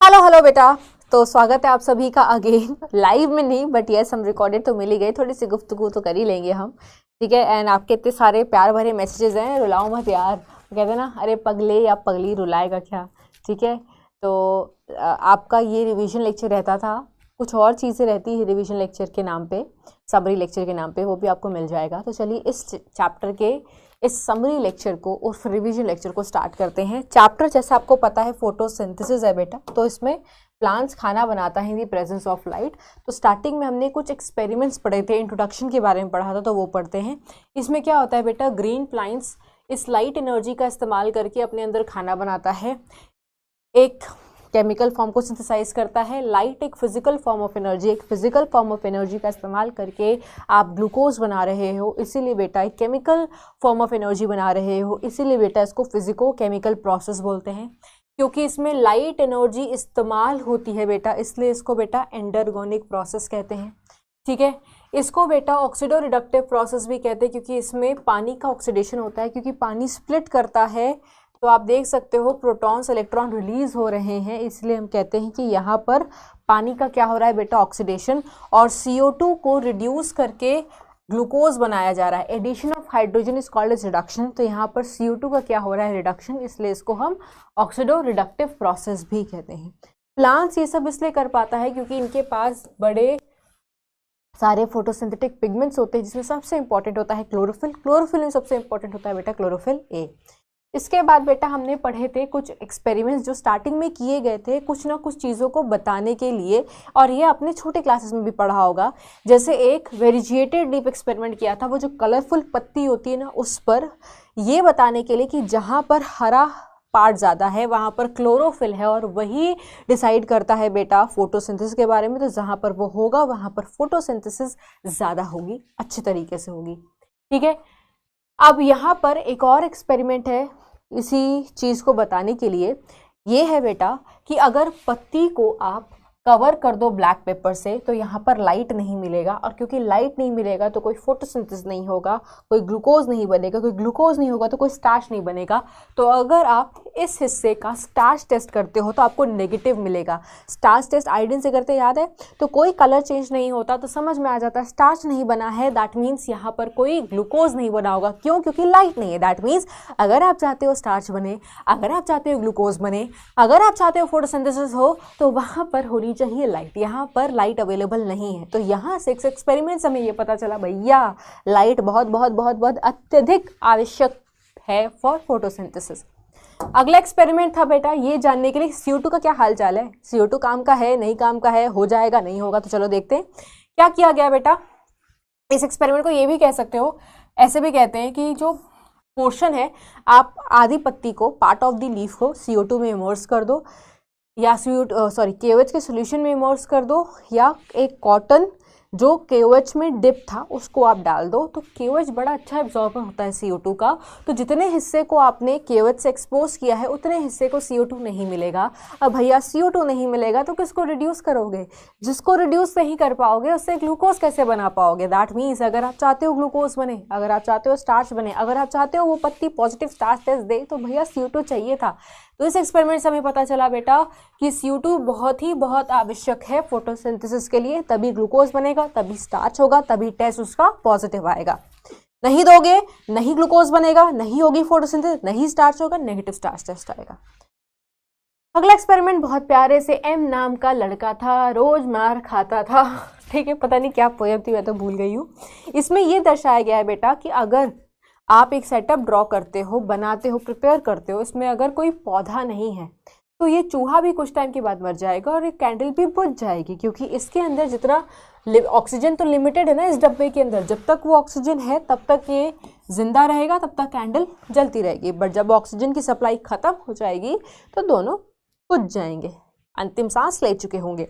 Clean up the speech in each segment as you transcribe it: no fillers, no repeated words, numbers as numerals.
Hello hello बेटा। तो स्वागत है आप सभी का अगेन, लाइव में नहीं बट यस हम रिकॉर्डेड तो मिल ही गए, थोड़ी सी गुफ्तगू तो कर ही लेंगे हम, ठीक है। एंड आपके इतने सारे प्यार भरे मैसेजेस हैं, रुलाओ मत यार, कहते हैं ना अरे पगले या पगली रुलाएगा क्या, ठीक है। तो आपका ये रिवीजन लेक्चर रहता था, कुछ और चीज़ें रहती है रिवीजन लेक्चर के नाम पे, समरी लेक्चर के नाम पे, वो भी आपको मिल जाएगा। तो चलिए इस चैप्टर के इस समरी लेक्चर को और रिवीजन लेक्चर को स्टार्ट करते हैं। चैप्टर जैसे आपको पता है फोटोसिंथेसिस है बेटा, तो इसमें प्लांट्स खाना बनाता है इन दी प्रेजेंस ऑफ लाइट। तो स्टार्टिंग में हमने कुछ एक्सपेरिमेंट्स पढ़े थे, इंट्रोडक्शन के बारे में पढ़ा था, तो वो पढ़ते हैं। इसमें क्या होता है बेटा, ग्रीन प्लांट्स इस लाइट एनर्जी का इस्तेमाल करके अपने अंदर खाना बनाता है, एक केमिकल फॉर्म को सिंथेसाइज करता है। लाइट एक फिजिकल फॉर्म ऑफ एनर्जी, एक फिजिकल फॉर्म ऑफ एनर्जी का इस्तेमाल करके आप ग्लूकोज बना रहे हो, इसीलिए बेटा एक केमिकल फॉर्म ऑफ एनर्जी बना रहे हो, इसीलिए बेटा इसको फिजिको केमिकल प्रोसेस बोलते हैं। क्योंकि इसमें लाइट एनर्जी इस्तेमाल होती है बेटा, इसलिए इसको बेटा एंडरगोनिक प्रोसेस कहते हैं, ठीक है। इसको बेटा ऑक्सीडो रिडक्टिव प्रोसेस भी कहते हैं, क्योंकि इसमें पानी का ऑक्सीडेशन होता है, क्योंकि पानी स्प्लिट करता है। तो आप देख सकते हो प्रोटॉन्स इलेक्ट्रॉन रिलीज हो रहे हैं, इसलिए हम कहते हैं कि यहाँ पर पानी का क्या हो रहा है बेटा, ऑक्सीडेशन, और CO2 को रिड्यूस करके ग्लूकोज बनाया जा रहा है। Addition of hydrogen is called as reduction. तो यहाँ पर CO2 का क्या हो रहा है, रिडक्शन, इसलिए इसको हम ऑक्सीडो रिडक्टिव प्रोसेस भी कहते हैं। प्लांट्स ये सब इसलिए कर पाता है क्योंकि इनके पास बड़े सारे फोटोसिंथेटिक पिगमेंट्स होते हैं, जिसमें सबसे इंपॉर्टेंट होता है क्लोरोफिल। क्लोरोफिल में सबसे इंपॉर्टेंट होता है बेटा क्लोरोफिल ए। इसके बाद बेटा हमने पढ़े थे कुछ एक्सपेरिमेंट्स जो स्टार्टिंग में किए गए थे कुछ ना कुछ चीज़ों को बताने के लिए, और ये अपने छोटे क्लासेस में भी पढ़ा होगा। जैसे एक वेरिजिएटेड लीफ एक्सपेरिमेंट किया था, वो जो कलरफुल पत्ती होती है ना, उस पर ये बताने के लिए कि जहाँ पर हरा पार्ट ज़्यादा है वहाँ पर क्लोरोफिल है, और वही डिसाइड करता है बेटा फोटोसिंथेसिस के बारे में। तो जहाँ पर वो होगा वहाँ पर फोटोसिंथेसिस ज़्यादा होगी, अच्छी तरीके से होगी, ठीक है। अब यहाँ पर एक और एक्सपेरिमेंट है इसी चीज़ को बताने के लिए, ये है बेटा कि अगर पत्ती को आप कवर कर दो ब्लैक पेपर से तो यहाँ पर लाइट नहीं मिलेगा, और क्योंकि लाइट नहीं मिलेगा तो कोई फोटोसिंथेसिस नहीं होगा, कोई ग्लूकोज नहीं बनेगा, कोई ग्लूकोज नहीं होगा तो कोई स्टार्च नहीं बनेगा। तो अगर आप इस हिस्से का स्टार्च टेस्ट करते हो तो आपको नेगेटिव मिलेगा। स्टार्च टेस्ट आयोडीन से करते, याद है, तो कोई कलर चेंज नहीं होता, तो समझ में आ जाता है स्टार्च नहीं बना है, दैट मीन्स यहाँ पर कोई ग्लूकोज नहीं बना होगा। क्यों? क्योंकि लाइट नहीं है। दैट मीन्स अगर आप चाहते हो स्टार्च बने, अगर आप चाहते हो ग्लूकोज बने, अगर आप चाहते हो फोटोसिंथेसिस हो, तो वहाँ पर होनी चाहिए लाइट। यहाँ पर लाइट अवेलेबल नहीं है। तो यहाँ से एक्सपेरिमेंट से हमें ये पता चला भैया लाइट बहुत बहुत बहुत बहुत अत्यधिक आवश्यक है फॉर फोटोसिंथेसिस। अगला एक्सपेरिमेंट था बेटा ये जानने के लिए CO2 का क्या हाल चाल है, CO2 काम का है, नहीं काम का है, हो जाएगा नहीं होगा। तो चलो देखते हैं क्या किया गया बेटा। इस एक्सपेरिमेंट को ये भी कह सकते हो, ऐसे भी कहते हैं कि जो पोर्शन है, आप आधी पत्ती को, पार्ट ऑफ द लीफ को CO2 में इमर्स कर दो, या KOH के सोल्यूशन में इमर्स कर दो, या एक कॉटन जो KOH में डिप था उसको आप डाल दो। तो KOH बड़ा अच्छा एब्जॉर्बर होता है CO2 का, तो जितने हिस्से को आपने KOH से एक्सपोज किया है उतने हिस्से को CO2 नहीं मिलेगा। अब भैया CO2 नहीं मिलेगा तो किसको रिड्यूस करोगे? जिसको रिड्यूस नहीं कर पाओगे उससे ग्लूकोज कैसे बना पाओगे? दैट मीन्स अगर आप चाहते हो ग्लूकोज बने, अगर आप चाहते हो स्टार्च बने, अगर आप चाहते हो वो पत्ती पॉजिटिव स्टार्च टेस्ट दे, तो भैया CO2 चाहिए था। तो इस एक्सपेरिमेंट से हमें पता चला बेटा कि CO2 बहुत आवश्यक है फोटोसिंथेसिस के लिए, तभी ग्लूकोज बनेगा, तभी स्टार्च होगा, तभी टेस्ट उसका पॉजिटिव आएगा। नहीं दोगे नहीं ग्लूकोज बनेगा, नहीं होगी फोटोसिंथेसिस, नहीं स्टार्च होगा, नेगेटिव स्टार्च टेस्ट आएगा। अगला एक्सपेरिमेंट बहुत प्यारे से, M नाम का लड़का था, रोज मार खाता था, ठीक है, पता नहीं क्या पोएम थी, मैं तो भूल गई हूँ। इसमें यह दर्शाया गया है बेटा कि अगर आप एक सेटअप ड्रॉ करते हो, बनाते हो, प्रिपेयर करते हो, इसमें अगर कोई पौधा नहीं है तो ये चूहा भी कुछ टाइम के बाद मर जाएगा और ये कैंडल भी बुझ जाएगी, क्योंकि इसके अंदर जितना ऑक्सीजन तो लिमिटेड है ना इस डब्बे के अंदर, जब तक वो ऑक्सीजन है तब तक ये जिंदा रहेगा, तब तक कैंडल जलती रहेगी। बट जब ऑक्सीजन की सप्लाई खत्म हो जाएगी तो दोनों बुझ जाएंगे, अंतिम सांस ले चुके होंगे।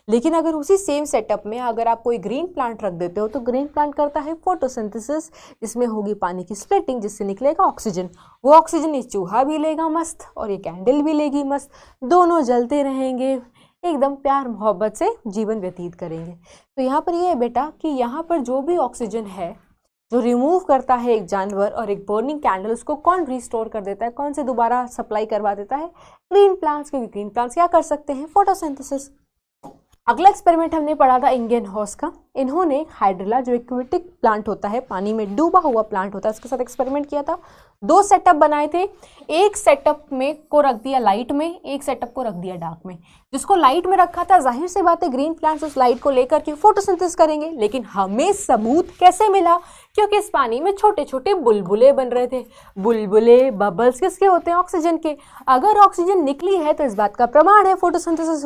लेकिन अगर उसी सेम सेटअप में अगर आप कोई ग्रीन प्लांट रख देते हो तो ग्रीन प्लांट करता है फोटोसिंथेसिस, जिसमें होगी पानी की स्प्लिटिंग, जिससे निकलेगा ऑक्सीजन। वो ऑक्सीजन ये चूहा भी लेगा मस्त और ये कैंडल भी लेगी मस्त, दोनों जलते रहेंगे, एकदम प्यार मोहब्बत से जीवन व्यतीत करेंगे। तो यहाँ पर ये है बेटा कि यहाँ पर जो भी ऑक्सीजन है जो रिमूव करता है एक जानवर और एक बर्निंग कैंडल, उसको कौन रिस्टोर कर देता है, कौन से दोबारा सप्लाई करवा देता है? ग्रीन प्लांट्स, क्योंकि ग्रीन प्लांट्स क्या कर सकते हैं? फोटोसिंथेसिस। अगला एक्सपेरिमेंट हमने पढ़ा था इंडियन हॉर्स का। इन्होंने हाइड्रिला, जो एक्वेटिक प्लांट होता है, पानी में डूबा हुआ प्लांट होता है, उसके साथ एक्सपेरिमेंट किया था। 2 सेटअप बनाए थे, एक सेटअप में को रख दिया लाइट में, एक सेटअप को रख दिया डार्क में। जिसको लाइट में रखा था, जाहिर सी बात है ग्रीन प्लांट्स उस लाइट को लेकर के फोटोसिंथेसिस करेंगे, लेकिन हमें सबूत कैसे मिला? क्योंकि इस पानी में छोटे छोटे बुलबुले बन रहे थे। बुलबुले, बबल्स किसके होते हैं? ऑक्सीजन के। अगर ऑक्सीजन निकली है तो इस बात का प्रमाण है फोटोसिंथेसिस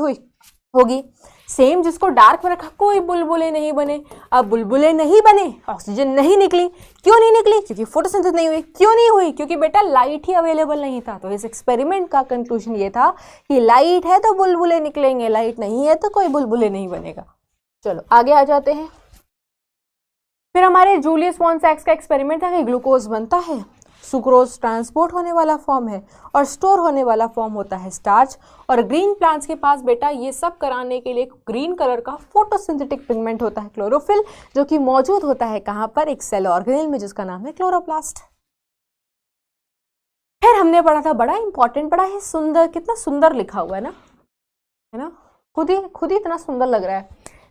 होगी। सेम जिसको डार्क में रखा, कोई बुलबुले नहीं बने। अब बुलबुले नहीं बने, ऑक्सीजन नहीं निकली। क्यों नहीं निकली? क्योंकि फोटोसिंथेसिस नहीं हुई। क्यों नहीं हुई? क्योंकि बेटा लाइट ही अवेलेबल नहीं था। तो इस एक्सपेरिमेंट का कंक्लूजन ये था कि लाइट है तो बुलबुले निकलेंगे, लाइट नहीं है तो कोई बुलबुले नहीं बनेगा। चलो आगे आ जाते हैं। फिर हमारे जूलियस वॉन सैक्स का एक्सपेरिमेंट था कि ग्लूकोज बनता है, सुक्रोज ट्रांसपोर्ट होने वाला फॉर्म है और स्टोर होने वाला फॉर्म होता है स्टार्च। और ग्रीन प्लांट्स के पास बेटा ये सब कराने के लिए ग्रीन कलर का फोटोसिंथेटिक पिगमेंट होता है क्लोरोफिल, जो कि मौजूद होता है कहाँ पर? एक सेल ऑर्गेनेल में, जिसका नाम है क्लोरोप्लास्ट। फिर हमने पढ़ा था, बड़ा इंपॉर्टेंट, बड़ा ही सुंदर, कितना सुंदर लिखा हुआ है ना, खुद ही इतना सुंदर लग रहा है।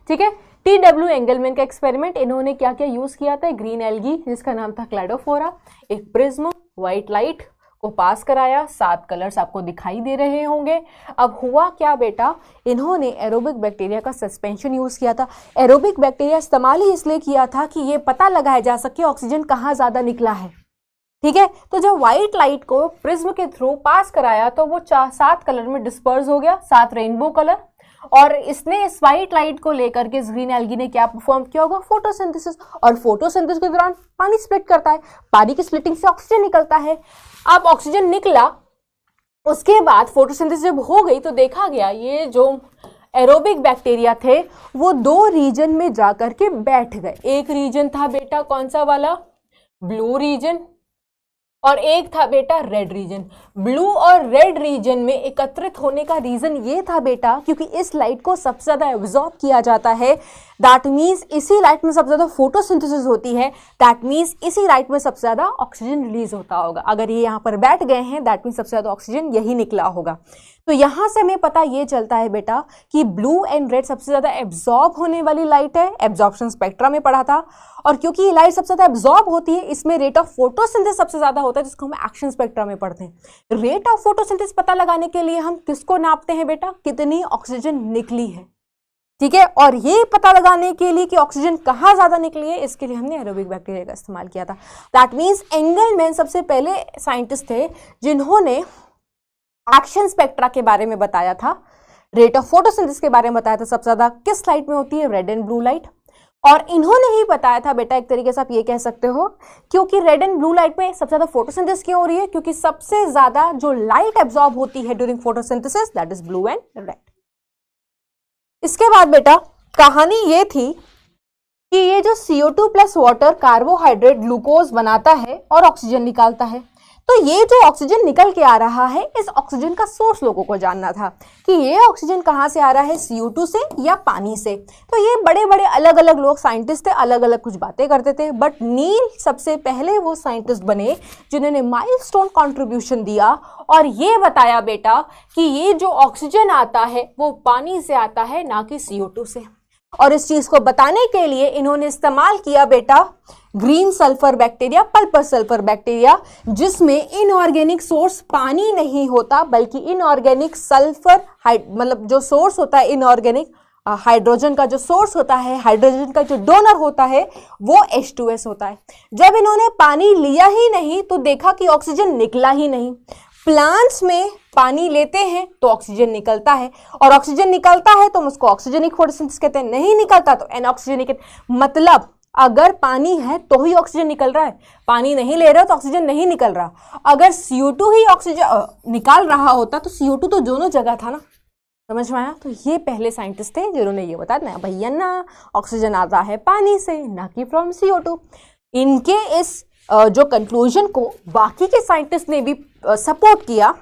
ठीक है, TW एंगलमैन का एक्सपेरिमेंट। इन्होंने क्या क्या यूज किया था? ग्रीन एल्गी, जिसका नाम था क्लैडोफोरा, एक प्रिज्म, व्हाइट लाइट को पास कराया। 7 कलर्स आपको दिखाई दे रहे होंगे। अब हुआ क्या बेटा? इन्होंने एरोबिक बैक्टीरिया का सस्पेंशन यूज किया था। एरोबिक बैक्टीरिया इस्तेमाल ही इसलिए किया था कि ये पता लगाया जा सके ऑक्सीजन कहाँ ज्यादा निकला है। ठीक है, तो जब व्हाइट लाइट को प्रिज्म के थ्रू पास कराया तो वो 7 कलर में डिस्पर्स हो गया, 7 रेनबो कलर। और इसने इस व्हाइट लाइट को लेकर के इस ग्रीन एल्गी ने क्या परफॉर्म किया होगा? फोटोसिंथेसिस। और फोटोसिंथेसिस के दौरान पानी स्प्लिट करता है, पानी की स्प्लिटिंग से ऑक्सीजन निकलता है। अब ऑक्सीजन निकला, उसके बाद फोटोसिंथेसिस जब हो गई तो देखा गया ये जो एरोबिक बैक्टीरिया थे वो 2 रीजन में जाकर के बैठ गए। एक रीजन था बेटा कौन सा वाला? ब्लू रीजन, और एक था बेटा रेड रीजन। ब्लू और रेड रीजन में एकत्रित होने का रीजन ये था बेटा क्योंकि इस लाइट को सबसे ज्यादा एब्जॉर्ब किया जाता है। दैट मीन्स इसी लाइट में सबसे ज्यादा फोटोसिंथेसिस होती है। दैट मीन्स इसी लाइट में सबसे ज्यादा ऑक्सीजन रिलीज होता होगा। अगर ये यहाँ पर बैठ गए हैं, दैट मीन्स सबसे ज्यादा ऑक्सीजन यही निकला होगा। तो यहां से हमें पता ये चलता है बेटा कि ब्लू एंड रेड सबसे ज्यादा एब्जॉर्ब होने वाली लाइट है। एब्जॉर्प्शन स्पेक्ट्रा में पढ़ा था। और क्योंकि ये लाइट सबसे ज्यादा एब्जॉर्ब होती है, इसमें रेट ऑफ फोटोसिंथेसिस सबसे ज्यादा होता है, जिसको हम एक्शन स्पेक्ट्रा में पढ़ते हैं। रेट ऑफ फोटोसिंथेसिस पता लगाने के लिए हम किसको नापते हैं बेटा? कितनी ऑक्सीजन निकली है। ठीक है, और ये पता लगाने के लिए कि ऑक्सीजन कहाँ ज्यादा निकली है, इसके लिए हमने एरोबिक बैक्टीरिया का इस्तेमाल किया था। दैट मीन्स एंगलमैन सबसे पहले साइंटिस्ट थे जिन्होंने एक्शन स्पेक्ट्रा के बारे में बताया था, रेट ऑफ फोटोसिंथेसिस के बारे में बताया था सबसे ज्यादा किस लाइट में होती है, रेड एंड ब्लू लाइट। और इन्होंने ही बताया था बेटा, एक तरीके से आप ये कह सकते हो, क्योंकि रेड एंड ब्लू लाइट में सबसे ज्यादा फोटोसिंथेसिस क्यों हो रही है? क्योंकि सबसे ज्यादा जो लाइट एब्जॉर्ब होती है during photosynthesis, that is blue and red. इसके बाद बेटा कहानी ये थी कि ये जो CO2 plus water carbohydrate glucose बनाता है और ऑक्सीजन निकालता है, तो ये जो ऑक्सीजन निकल के आ रहा है, इस ऑक्सीजन का सोर्स लोगों को जानना था कि ये ऑक्सीजन कहाँ से आ रहा है, CO2 से या पानी से। तो ये बड़े बड़े अलग अलग लोग साइंटिस्ट थे, अलग अलग कुछ बातें करते थे, बट नील सबसे पहले वो साइंटिस्ट बने जिन्होंने माइलस्टोन कंट्रीब्यूशन दिया और ये बताया बेटा कि ये जो ऑक्सीजन आता है वो पानी से आता है, ना कि CO2 से। और इस चीज को बताने के लिए इन्होंने इस्तेमाल किया बेटा green sulphur bacteria, पल्पर sulphur bacteria, जिसमें इनऑर्गेनिक सोर्स पानी नहीं होता बल्कि इनऑर्गेनिक सल्फर मतलब जो सोर्स होता है इनऑर्गेनिक हाइड्रोजन का जो सोर्स होता है, हाइड्रोजन का जो डोनर होता है वो H2S होता है। जब इन्होंने पानी लिया ही नहीं तो देखा कि ऑक्सीजन निकला ही नहीं। प्लांट्स में पानी लेते हैं तो ऑक्सीजन निकलता है, और ऑक्सीजन निकलता है तो हम उसको ऑक्सीजनिक फोटोसिंथेसिस कहते हैं, नहीं निकलता तो एनऑक्सीजनिक। मतलब अगर पानी है तो ही ऑक्सीजन निकल रहा है, पानी नहीं ले रहा तो ऑक्सीजन नहीं निकल रहा। अगर CO2 ही ऑक्सीजन निकाल रहा होता तो CO2 तो दोनों जगह था ना, समझ में आया? तो ये पहले साइंटिस्ट थे जिन्होंने ये बताया भैया ना ऑक्सीजन आता है पानी से, ना कि फ्रॉम CO2। इनके इस जो कंक्लूजन को बाकी के साइंटिस्ट ने भी सपोर्ट किया।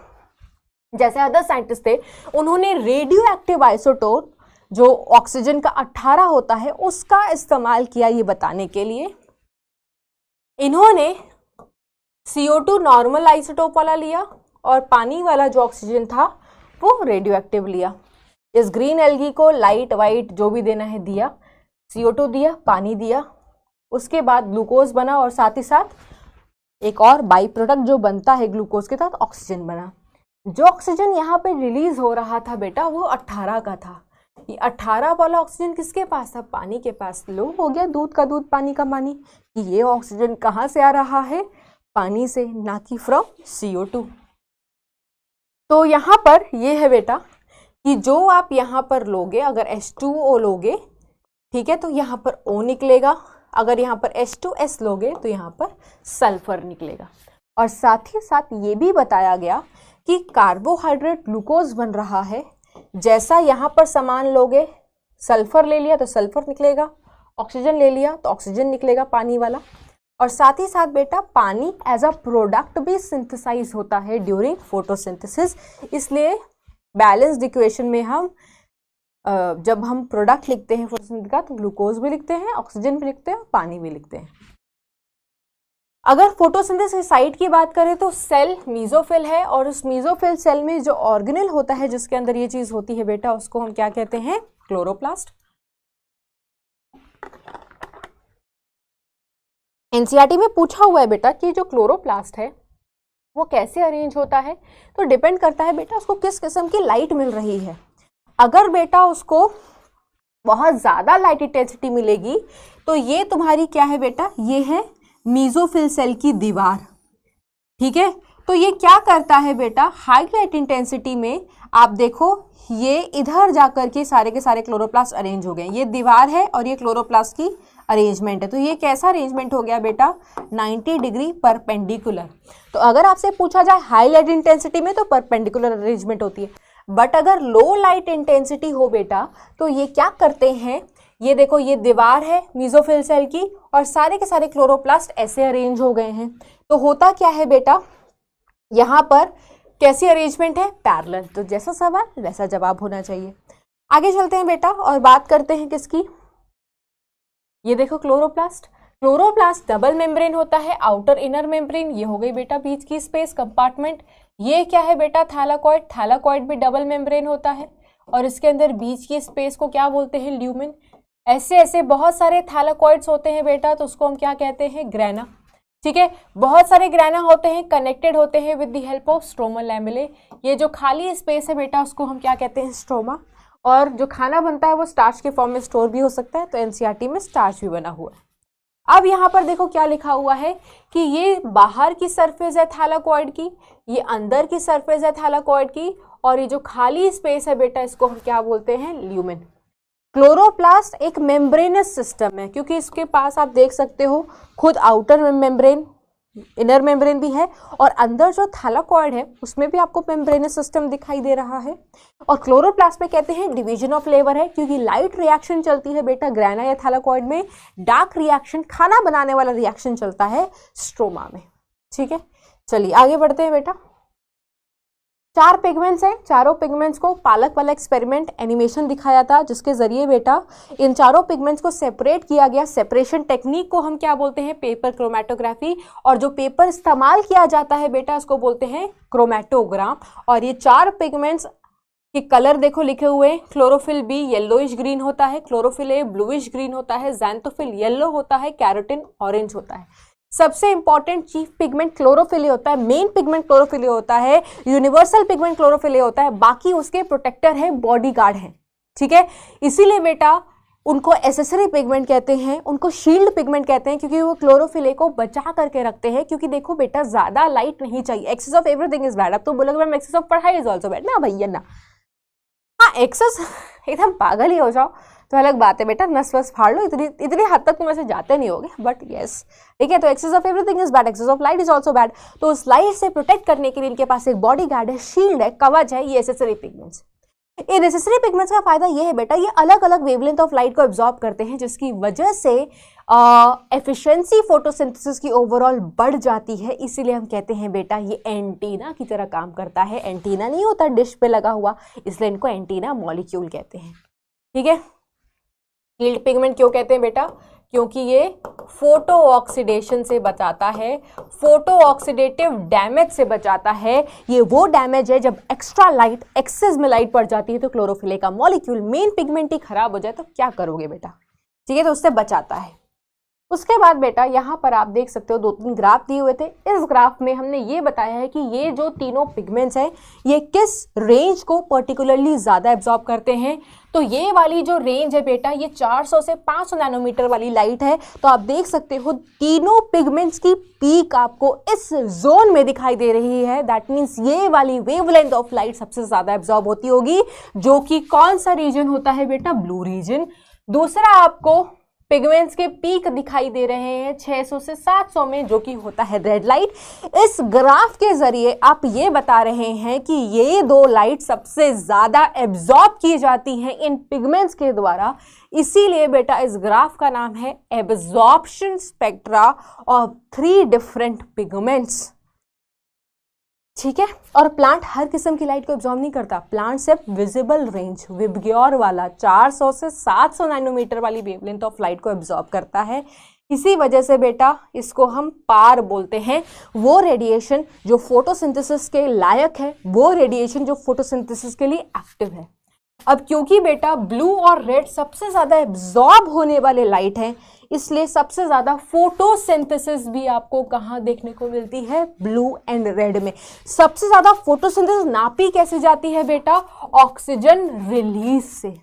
जैसे अदर साइंटिस्ट थे, उन्होंने रेडियो एक्टिव आइसोटोप जो ऑक्सीजन का 18 होता है उसका इस्तेमाल किया ये बताने के लिए इन्होंने CO2 नॉर्मल आइसोटोप वाला लिया और पानी वाला जो ऑक्सीजन था वो रेडियो एक्टिव लिया। इस ग्रीन एल्गी को लाइट वाइट जो भी देना है दिया, CO2 दिया, पानी दिया, उसके बाद ग्लूकोज बना और साथ ही साथ एक और बाई प्रोडक्ट जो बनता है ग्लूकोज के साथ, ऑक्सीजन बना। जो ऑक्सीजन यहाँ पे रिलीज हो रहा था बेटा वो 18 का था। ये 18 वाला ऑक्सीजन किसके पास था? पानी के पास। लो हो गया दूध का दूध पानी का पानी कि ये ऑक्सीजन कहाँ से आ रहा है? पानी से, ना कि फ्रॉम CO2। तो यहाँ पर ये है बेटा कि जो आप यहाँ पर लोगे, अगर H2O लोगे, ठीक है, तो यहाँ पर O निकलेगा। अगर यहाँ पर H2S लोगे तो यहाँ पर सल्फर निकलेगा। और साथ ही साथ ये भी बताया गया कि कार्बोहाइड्रेट ग्लूकोज बन रहा है। जैसा यहाँ पर सामान लोगे, सल्फर ले लिया तो सल्फर निकलेगा, ऑक्सीजन ले लिया तो ऑक्सीजन निकलेगा पानी वाला। और साथ ही साथ बेटा पानी एज अ प्रोडक्ट भी सिंथेसाइज होता है ड्यूरिंग फोटोसिंथेसिस। इसलिए बैलेंस्ड इक्वेशन में हम जब हम प्रोडक्ट लिखते हैं फोटोसिंथेसिस का तो ग्लूकोज भी लिखते हैं, ऑक्सीजन भी लिखते हैं, पानी भी लिखते हैं। अगर फोटोसिंथेसिस साइट की बात करें तो सेल मीजोफिल है और उस मीजोफिल सेल में जो ऑर्गेनेल होता है जिसके अंदर ये चीज होती है बेटा उसको हम क्या कहते हैं? क्लोरोप्लास्ट। एनसीईआरटी में पूछा हुआ है बेटा कि जो क्लोरोप्लास्ट है वो कैसे अरेंज होता है, तो डिपेंड करता है बेटा उसको किस किस्म की लाइट मिल रही है। अगर बेटा उसको बहुत ज्यादा लाइट इंटेंसिटी मिलेगी तो ये तुम्हारी क्या है बेटा? ये है मीजोफिल सेल की दीवार, ठीक है। तो ये क्या करता है बेटा? हाई लाइट इंटेंसिटी में आप देखो ये इधर जाकर के सारे क्लोरोप्लास्ट अरेंज हो गए। ये दीवार है और ये क्लोरोप्लास्ट की अरेंजमेंट है। तो ये कैसा अरेंजमेंट हो गया बेटा? 90 डिग्री परपेंडिकुलर। तो अगर आपसे पूछा जाए हाई लाइट इंटेंसिटी में तो परपेंडिकुलर अरेंजमेंट होती है, बट अगर लो लाइट इंटेंसिटी हो बेटा तो ये क्या करते हैं? ये देखो ये दीवार है मीजोफिल सेल की और सारे के सारे क्लोरोप्लास्ट ऐसे अरेंज हो गए हैं। तो होता क्या है बेटा? यहाँ पर कैसी अरेंजमेंट है? पैरेलल। तो जैसा सवाल वैसा जवाब होना चाहिए। आगे चलते हैं बेटा और बात करते हैं किसकी? ये देखो क्लोरोप्लास्ट। क्लोरोप्लास्ट डबल मेम्ब्रेन होता है, आउटर इनर मेम्ब्रेन। ये हो गई बेटा बीच की स्पेस कंपार्टमेंट। ये क्या है बेटा? थैलाकॉइड। थैलाकॉइड भी डबल मेम्ब्रेन होता है और इसके अंदर बीच की स्पेस को क्या बोलते हैं? ल्यूमेन। ऐसे ऐसे बहुत सारे थैलाकॉइड्स होते हैं बेटा, तो उसको हम क्या कहते हैं? ग्रेना, ठीक है। बहुत सारे ग्रेना होते हैं, कनेक्टेड होते हैं with the help of stroma lamellae. ये जो खाली स्पेस है बेटा उसको हम क्या कहते हैं? स्ट्रोमा। और जो खाना बनता है वो स्टार्च के फॉर्म में स्टोर भी हो सकता है, तो एनसीईआरटी में स्टार्च भी बना हुआ है। अब यहाँ पर देखो क्या लिखा हुआ है कि ये बाहर की सरफेस है थैलाकॉइड की, ये अंदर की सरफेस है थैलाकॉइड की, और ये जो खाली स्पेस है बेटा इसको हम क्या बोलते हैं? ल्यूमेन। क्लोरोप्लास्ट एक मेम्ब्रेनस सिस्टम है क्योंकि इसके पास आप देख सकते हो खुद आउटर मेम्ब्रेन, इनर मेम्ब्रेन भी है और अंदर जो थैलाकॉइड है उसमें भी आपको मेम्ब्रेनस सिस्टम दिखाई दे रहा है। और क्लोरोप्लास्ट में कहते हैं डिवीजन ऑफ लेबर है क्योंकि लाइट रिएक्शन चलती है बेटा ग्रेना या थैलाकॉइड में, डार्क रिएक्शन खाना बनाने वाला रिएक्शन चलता है स्ट्रोमा में, ठीक है। चलिए आगे बढ़ते हैं बेटा। 4 पिगमेंट्स हैं, चारों पिगमेंट्स को पालक वाला एक्सपेरिमेंट एनिमेशन दिखाया था जिसके जरिए बेटा इन चारों पिगमेंट्स को सेपरेट किया गया। सेपरेशन टेक्निक को हम क्या बोलते हैं? Paper chromatography. और जो पेपर इस्तेमाल किया जाता है बेटा उसको बोलते हैं क्रोमेटोग्राम। और ये 4 पिगमेंट्स के कलर देखो लिखे हुए हैं। क्लोरोफिल बी येलोइश ग्रीन होता है, क्लोरोफिल ए ब्लूइश ग्रीन होता है, ज़ैंथोफिल येलो होता है, कैरोटीन ऑरेंज होता है। सबसे इंपॉर्टेंट चीफ पिगमेंट क्लोरोफिल होता है, मेन पिगमेंट क्लोरोफिल होता है, यूनिवर्सल पिगमेंट क्लोरोफिल होता है, बाकी उसके प्रोटेक्टर है, बॉडीगार्ड है, ठीक है। इसीलिए बेटा उनको एसेसरी पिगमेंट कहते हैं, उनको शील्ड पिगमेंट कहते हैं क्योंकि वो क्लोरोफिल को बचा करके रखते हैं। क्योंकि देखो बेटा ज्यादा लाइट नहीं चाहिए, excess of everything is bad. अब तो बोलोगे मैम एक्सेस ऑफ पढ़ाई इज ऑल्सो बैड ना भैया ना, हाँ एक्सेस एकदम पागल ही हो जाओ तो अलग बात है बेटा, नस वस फाड़ लो, इतनी हद तक तुम ऐसे जाते नहीं होगे, बट यस ठीक है। तो excess of everything is bad, excess of light is also bad. तो उस लाइट से प्रोटेक्ट करने के लिए इनके पास एक बॉडी गार्ड है, शील्ड है, कवच है, ये एसेसरी पिगमेंट्स। इन एसेसरी पिगमेंट्स का फायदा ये है बेटा ये अलग अलग वेवलेंथ ऑफ लाइट को एब्जॉर्ब करते हैं जिसकी वजह से एफिशिएंसी फोटोसिंथेसिस की ओवरऑल बढ़ जाती है। इसीलिए हम कहते हैं बेटा ये एंटीना की तरह काम करता है। एंटीना नहीं होता डिश पे लगा हुआ, इसलिए इनको एंटीना मॉलिक्यूल कहते हैं, ठीक है। शील्ड पिगमेंट क्यों कहते हैं बेटा? क्योंकि ये फोटो ऑक्सीडेशन से बचाता है, फोटो ऑक्सीडेटिव डैमेज से बचाता है। ये वो डैमेज है जब एक्स्ट्रा लाइट, एक्सेस में लाइट पड़ जाती है तो क्लोरोफिल ए का मॉलिक्यूल, मेन पिगमेंट ही खराब हो जाए तो क्या करोगे बेटा, ठीक है, तो उससे बचाता है। उसके बाद बेटा यहाँ पर आप देख सकते हो 2-3 ग्राफ दिए हुए थे। इस ग्राफ में हमने ये बताया है कि ये जो तीनों पिगमेंट्स हैं ये किस रेंज को पर्टिकुलरली ज़्यादा एब्जॉर्ब करते हैं। तो ये वाली जो रेंज है बेटा ये 400 से 500 नैनोमीटर वाली लाइट है। तो आप देख सकते हो तीनों पिगमेंट्स की पीक आपको इस जोन में दिखाई दे रही है। दैट मीन्स ये वाली वेवलेंथ ऑफ लाइट सबसे ज़्यादा एब्जॉर्ब होती होगी, जो कि कौन सा रीजन होता है बेटा, ब्लू रीजन। दूसरा आपको पिगमेंट्स के पीक दिखाई दे रहे हैं 600 से 700 में, जो कि होता है रेड लाइट। इस ग्राफ के जरिए आप ये बता रहे हैं कि ये दो लाइट सबसे ज्यादा एब्जॉर्ब की जाती हैं इन पिगमेंट्स के द्वारा। इसीलिए बेटा इस ग्राफ का नाम है absorption spectra of 3 different pigments, ठीक है। और प्लांट हर किस्म की लाइट को एब्जॉर्ब नहीं करता, प्लांट सिर्फ विजिबल रेंज, विबग्योर वाला 400 से 700 नैनोमीटर वाली वेवलेंथ ऑफ लाइट को एब्जॉर्ब करता है। इसी वजह से बेटा इसको हम पार बोलते हैं, वो रेडिएशन जो फोटोसिंथेसिस के लायक है, वो रेडिएशन जो फोटोसिंथेसिस के लिए एक्टिव है। अब क्योंकि बेटा ब्लू और रेड सबसे ज्यादा एब्जॉर्ब होने वाले लाइट हैं, इसलिए सबसे ज्यादा फोटोसिंथेसिस भी आपको कहाँ देखने को मिलती है, ब्लू एंड रेड में। सबसे ज्यादा फोटोसिंथेसिस नापी कैसे जाती है बेटा, ऑक्सीजन रिलीज से।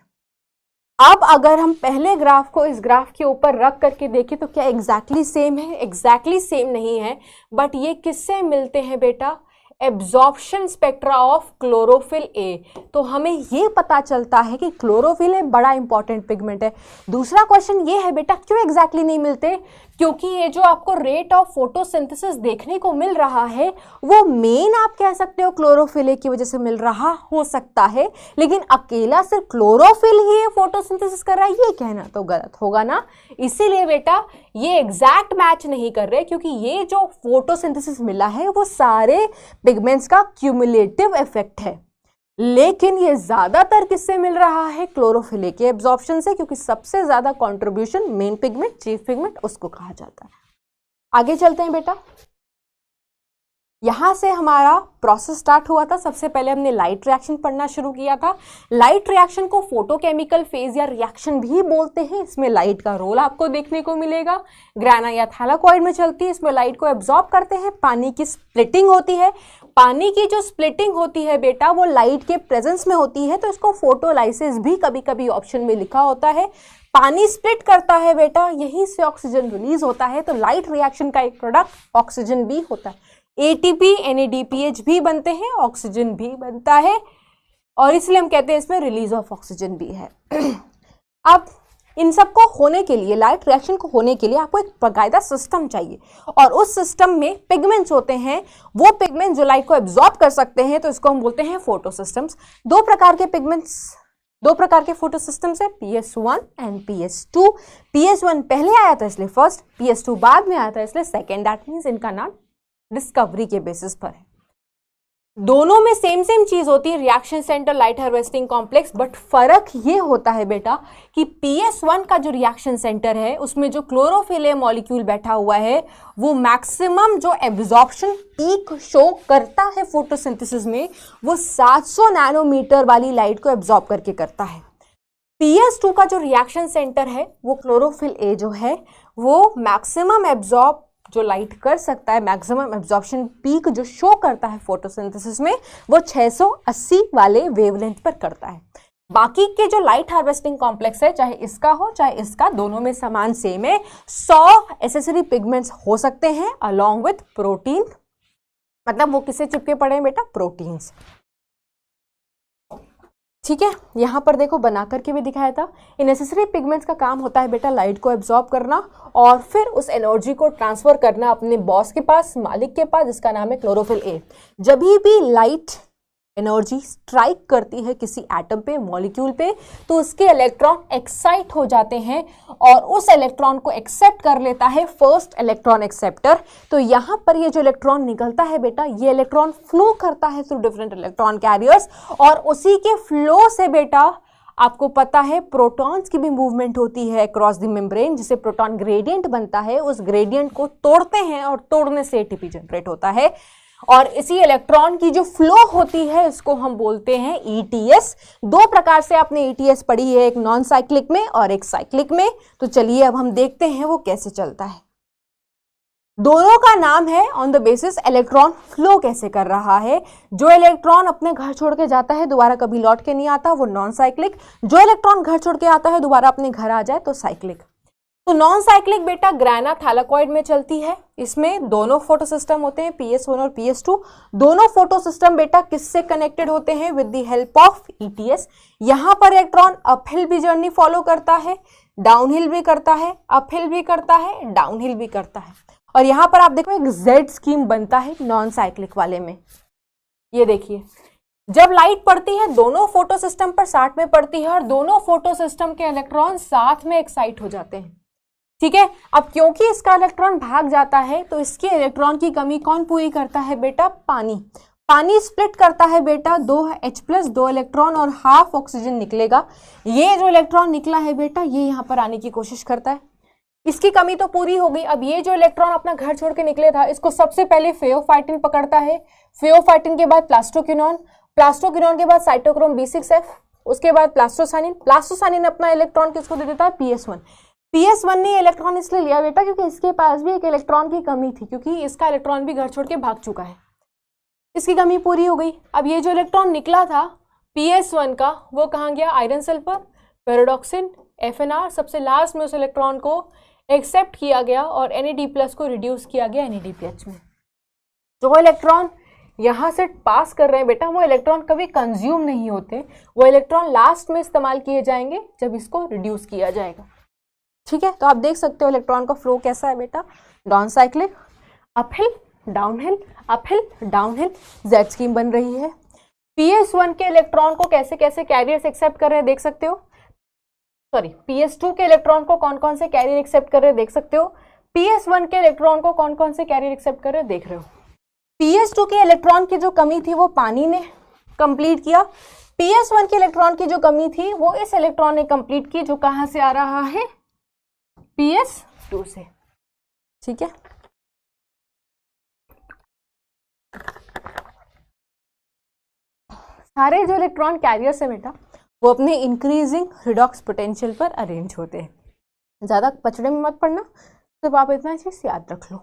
अब अगर हम पहले ग्राफ को इस ग्राफ के ऊपर रख करके देखें तो क्या एग्जैक्टली सेम है, एग्जैक्टली सेम नहीं है, बट ये किससे मिलते हैं बेटा, absorption spectra of chlorophyll A. तो हमें ये पता चलता है कि क्लोरोफिल ए बड़ा इंपॉर्टेंट पिगमेंट है। दूसरा क्वेश्चन ये है बेटा क्यों एग्जैक्टली नहीं मिलते, क्योंकि ये जो आपको रेट ऑफ फोटोसिंथेसिस देखने को मिल रहा है वो मेन आप कह सकते हो क्लोरोफिल ए की वजह से मिल रहा हो सकता है, लेकिन अकेला सिर्फ क्लोरोफिल ही फोटोसिंथेसिस कर रहा है ये कहना तो गलत होगा ना। इसीलिए बेटा ये एग्जैक्ट मैच नहीं कर रहे, क्योंकि ये जो फोटोसिंथेसिस मिला है वो सारे पिगमेंट्स का क्यूमुलेटिव इफेक्ट है, लेकिन ये ज्यादातर किससे मिल रहा है, क्लोरोफिल ए के एब्जॉर्प्शन से, क्योंकि सबसे ज्यादा contribution main pigment, chief pigment उसको कहा जाता है। आगे चलते हैं बेटा, यहां से हमारा प्रोसेस स्टार्ट हुआ था। सबसे पहले हमने लाइट रिएक्शन पढ़ना शुरू किया था। लाइट रिएक्शन को फोटोकेमिकल फेज या रिएक्शन भी बोलते हैं। इसमें लाइट का रोल आपको देखने को मिलेगा। ग्राना या थैलाकॉइड में चलती है, इसमें लाइट को एब्जॉर्ब करते हैं। पानी की स्प्लिटिंग होती है, पानी की जो स्प्लिटिंग होती है बेटा वो लाइट के प्रेजेंस में होती है, तो इसको फोटोलाइसिस भी कभी कभी ऑप्शन में लिखा होता है। पानी स्प्लिट करता है बेटा, यहीं से ऑक्सीजन रिलीज होता है, तो लाइट रिएक्शन का एक प्रोडक्ट ऑक्सीजन भी होता है। ATP NADPH भी बनते हैं, ऑक्सीजन भी बनता है, और इसलिए हम कहते हैं इसमें रिलीज ऑफ ऑक्सीजन भी है। अब इन सबको होने के लिए, लाइट रिएक्शन को होने के लिए आपको एक बाकायदा सिस्टम चाहिए, और उस सिस्टम में पिगमेंट्स होते हैं। वो पिगमेंट जो लाइट को एब्जॉर्ब कर सकते हैं, तो इसको हम बोलते हैं फोटो सिस्टम्स। दो प्रकार के पिगमेंट्स, दो प्रकार के फोटो सिस्टम्स है, PS1 एंड PS2। PS1 पहले आया था इसलिए फर्स्ट, PS2 बाद में आया था इसलिए सेकेंड। दैट मीन्स इनका नाम डिस्कवरी के बेसिस पर है। दोनों में सेम चीज होती है, reaction centre, light harvesting complex, but फर्क ये होता है बेटा कि PS1 का जो रिएक्शन सेंटर है उसमें जो क्लोरोफिल ए मॉलिक्यूल बैठा हुआ है वो मैक्सिमम जो एब्जॉर्प्शन पीक शो करता है फोटोसिंथेसिस में, वो 700 नैनोमीटर वाली लाइट को एब्जॉर्ब करके करता है। PS2 का जो रिएक्शन सेंटर है वो क्लोरोफिल ए जो है वो मैक्सिमम एब्जॉर्ब जो लाइट कर सकता है, मैक्सिमम एब्जॉर्प्शन पीक जो शो करता है फोटोसिंथेसिस में, वो 680 वाले वेवलेंथ पर करता है। बाकी के जो लाइट हार्वेस्टिंग कॉम्प्लेक्स है, चाहे इसका हो चाहे इसका, दोनों में समान सेम है। 100 एसेसरी पिगमेंट्स हो सकते हैं अलॉन्ग विथ प्रोटीन, मतलब वो किससे चिपके पड़े हैं बेटा, प्रोटीन्स। ठीक है, यहाँ पर देखो बना करके भी दिखाया था। इन नेसेसरी पिगमेंट्स का काम होता है बेटा लाइट को एब्जॉर्ब करना और फिर उस एनर्जी को ट्रांसफर करना अपने बॉस के पास, मालिक के पास, जिसका नाम है क्लोरोफिल ए। जब भी लाइट एनर्जी स्ट्राइक करती है किसी एटम पे, मॉलिक्यूल पे, तो उसके इलेक्ट्रॉन एक्साइट हो जाते हैं और उस इलेक्ट्रॉन को एक्सेप्ट कर लेता है फर्स्ट इलेक्ट्रॉन एक्सेप्टर। तो यहाँ पर ये जो इलेक्ट्रॉन निकलता है बेटा, ये इलेक्ट्रॉन फ्लो करता है थ्रू डिफरेंट इलेक्ट्रॉन कैरियर्स, और उसी के फ्लो से बेटा आपको पता है प्रोटॉन्स की भी मूवमेंट होती है अक्रॉस द मेम्ब्रेन, जिसे प्रोटॉन ग्रेडियंट बनता है। उस ग्रेडियंट को तोड़ते हैं और तोड़ने से एटीपी जनरेट होता है। और इसी इलेक्ट्रॉन की जो फ्लो होती है इसको हम बोलते हैं ईटीएस। दो प्रकार से आपने ईटीएस पढ़ी है, एक नॉन साइक्लिक में और एक साइक्लिक में। तो चलिए अब हम देखते हैं वो कैसे चलता है। दोनों का नाम है on the basis electron flow कैसे कर रहा है। जो इलेक्ट्रॉन अपने घर छोड़ के जाता है दोबारा कभी लौट के नहीं आता, वो नॉन साइक्लिक। जो इलेक्ट्रॉन घर छोड़ के आता है दोबारा अपने घर आ जाए तो साइक्लिक। तो नॉन साइक्लिक बेटा ग्राना थैलाकॉइड में चलती है। इसमें दोनों फोटो सिस्टम होते हैं, PS1 और PS2। दोनों फोटो सिस्टम बेटा किससे कनेक्टेड होते हैं? With the help of ETS. यहां पर इलेक्ट्रॉन अपहिल भी जर्नी फॉलो करता है, डाउनहिल भी करता है, अपहिल भी करता है, डाउनहिल भी करता है। और यहां पर आप देखो एक जेड स्कीम बनता है नॉन साइक्लिक वाले में। ये देखिए, जब लाइट पड़ती है दोनों फोटो सिस्टम पर साथ में पड़ती है और दोनों फोटो सिस्टम के इलेक्ट्रॉन साथ में एक्साइट हो जाते हैं। ठीक है, अब क्योंकि इसका इलेक्ट्रॉन भाग जाता है तो इसके इलेक्ट्रॉन की कमी कौन पूरी करता है बेटा? पानी। पानी स्प्लिट करता है बेटा, 2H+, 2 इलेक्ट्रॉन और हाफ ऑक्सीजन निकलेगा। ये जो इलेक्ट्रॉन निकला है बेटा ये यहाँ पर आने की कोशिश करता है, इसकी कमी तो पूरी हो गई। अब ये जो इलेक्ट्रॉन अपना घर छोड़ के निकले था इसको सबसे पहले फेओफाइटिन पकड़ता है, फेओफाइटिन के बाद प्लास्टोक्विनोन, प्लास्टोक्विनोन के बाद साइटोक्रोम B6F, उसके बाद प्लास्टोसाइनिन। प्लास्टोसाइनिन अपना इलेक्ट्रॉन किसको दे देता है? PS1। PS1 ने इलेक्ट्रॉन इसलिए लिया बेटा क्योंकि इसके पास भी एक इलेक्ट्रॉन की कमी थी, क्योंकि इसका इलेक्ट्रॉन भी घर छोड़ के भाग चुका है, इसकी कमी पूरी हो गई। अब ये जो इलेक्ट्रॉन निकला था PS1 का वो कहाँ गया? Iron sulphur, ferredoxin, FNR। सबसे लास्ट में उस इलेक्ट्रॉन को एक्सेप्ट किया गया और NAD+ को रिड्यूस किया गया NADPH में। जो इलेक्ट्रॉन यहाँ से पास कर रहे हैं बेटा वो इलेक्ट्रॉन कभी कंज्यूम नहीं होते, वो इलेक्ट्रॉन लास्ट में इस्तेमाल किए जाएंगे जब इसको रिड्यूस किया जाएगा। ठीक है, तो आप देख सकते हो इलेक्ट्रॉन का फ्लो कैसा है बेटा। Non cyclic, uphill downhill, uphill downhill, Z scheme बन रही है। PS1 के इलेक्ट्रॉन को कैसे कैसे कैरियर्स एक्सेप्ट कर रहे हैं देख सकते हो। सॉरी, PS2 के इलेक्ट्रॉन को कौन कौन से कैरियर एक्सेप्ट कर रहे हैं देख सकते हो। PS1 के इलेक्ट्रॉन को कौन कौन से कैरियर एक्सेप्ट कर रहे हैं देख रहे हो। PS2 के इलेक्ट्रॉन की जो कमी थी वो पानी ने कंप्लीट किया। PS1 के इलेक्ट्रॉन की जो कमी थी वो इस इलेक्ट्रॉन ने कंप्लीट की, जो कहां से आ रहा है? PS2 से। ठीक है, सारे जो इलेक्ट्रॉन कैरियर्स है बेटा वो अपने इंक्रीजिंग रिडॉक्स पोटेंशियल पर अरेंज होते हैं। ज्यादा पचड़े में मत पड़ना, सिर्फ आप इतना चीज याद रख लो।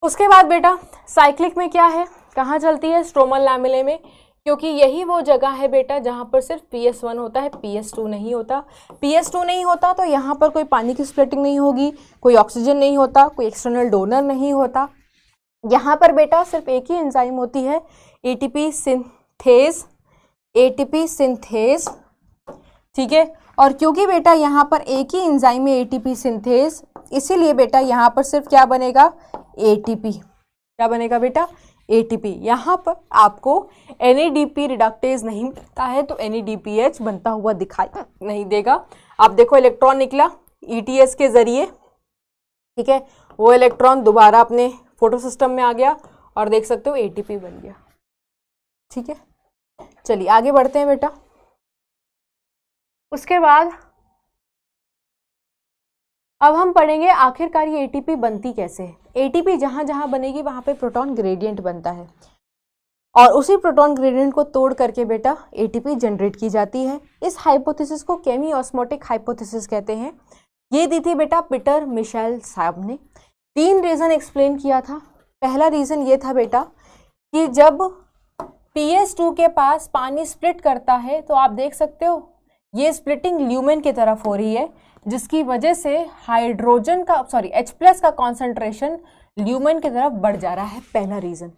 उसके बाद बेटा साइक्लिक में क्या है, कहाँ चलती है? स्ट्रोमल लैमेले में, क्योंकि यही वो जगह है बेटा जहाँ पर सिर्फ PS1 होता है, PS2 नहीं होता। PS2 नहीं होता तो यहाँ पर कोई पानी की स्प्लिटिंग नहीं होगी, कोई ऑक्सीजन नहीं होता, कोई एक्सटर्नल डोनर नहीं होता। यहाँ पर बेटा सिर्फ एक ही एंजाइम होती है, ATP सिंथेज, ATP सिंथेज। ठीक है, और क्योंकि बेटा यहाँ पर एक ही एंजाइम है ATP सिंथेज, इसीलिए बेटा यहाँ पर सिर्फ क्या बनेगा? ATP। क्या बनेगा बेटा? ATP। यहाँ पर आपको NADP रिडक्टेज नहीं मिलता है तो NADPH बनता हुआ दिखाई नहीं देगा। आप देखो इलेक्ट्रॉन निकला ETS के जरिए, ठीक है, वो इलेक्ट्रॉन दोबारा अपने फोटो सिस्टम में आ गया और देख सकते हो ATP बन गया। ठीक है, चलिए आगे बढ़ते हैं बेटा। उसके बाद अब हम पढ़ेंगे आखिरकार ये ATP बनती कैसे है। ATP जहां जहां बनेगी वहां पे प्रोटॉन ग्रेडियंट बनता है और उसी प्रोटॉन ग्रेडियंट को तोड़ करके बेटा ATP जनरेट की जाती है। इस हाइपोथेसिस को केमी ऑस्मोटिक हाइपोथेसिस कहते हैं। ये दी थी बेटा पीटर मिशेल साहब ने। 3 रीजन एक्सप्लेन किया था। पहला रीजन ये था बेटा कि जब PS2 के पास पानी स्प्लिट करता है तो आप देख सकते हो ये स्प्लिटिंग ल्यूमेन की तरफ हो रही है, जिसकी वजह से हाइड्रोजन का H+ का कॉन्सेंट्रेशन ल्यूमेन की तरफ बढ़ जा रहा है। पहला रीजन।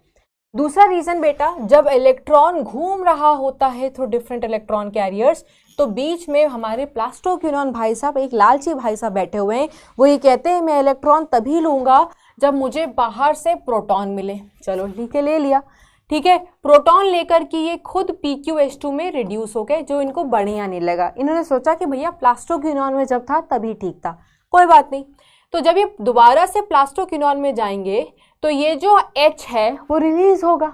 दूसरा रीजन बेटा जब इलेक्ट्रॉन घूम रहा होता है थ्रू डिफरेंट इलेक्ट्रॉन कैरियर्स तो बीच में हमारे प्लास्टोक्विनोन भाई साहब, एक लालची भाई साहब बैठे हुए हैं, वो ये कहते हैं मैं इलेक्ट्रॉन तभी लूंगा जब मुझे बाहर से प्रोटॉन मिले। चलो ठीक है, ले लिया। ठीक है, प्रोटॉन लेकर के ये खुद PQH2 में रिड्यूस हो गए, जो इनको बढ़िया नहीं लगा। इन्होंने सोचा कि भैया प्लास्टोक्विनोन में जब था तभी ठीक था, कोई बात नहीं। तो जब ये दोबारा से प्लास्टोक्विनोन में जाएंगे तो ये जो H है वो रिलीज होगा।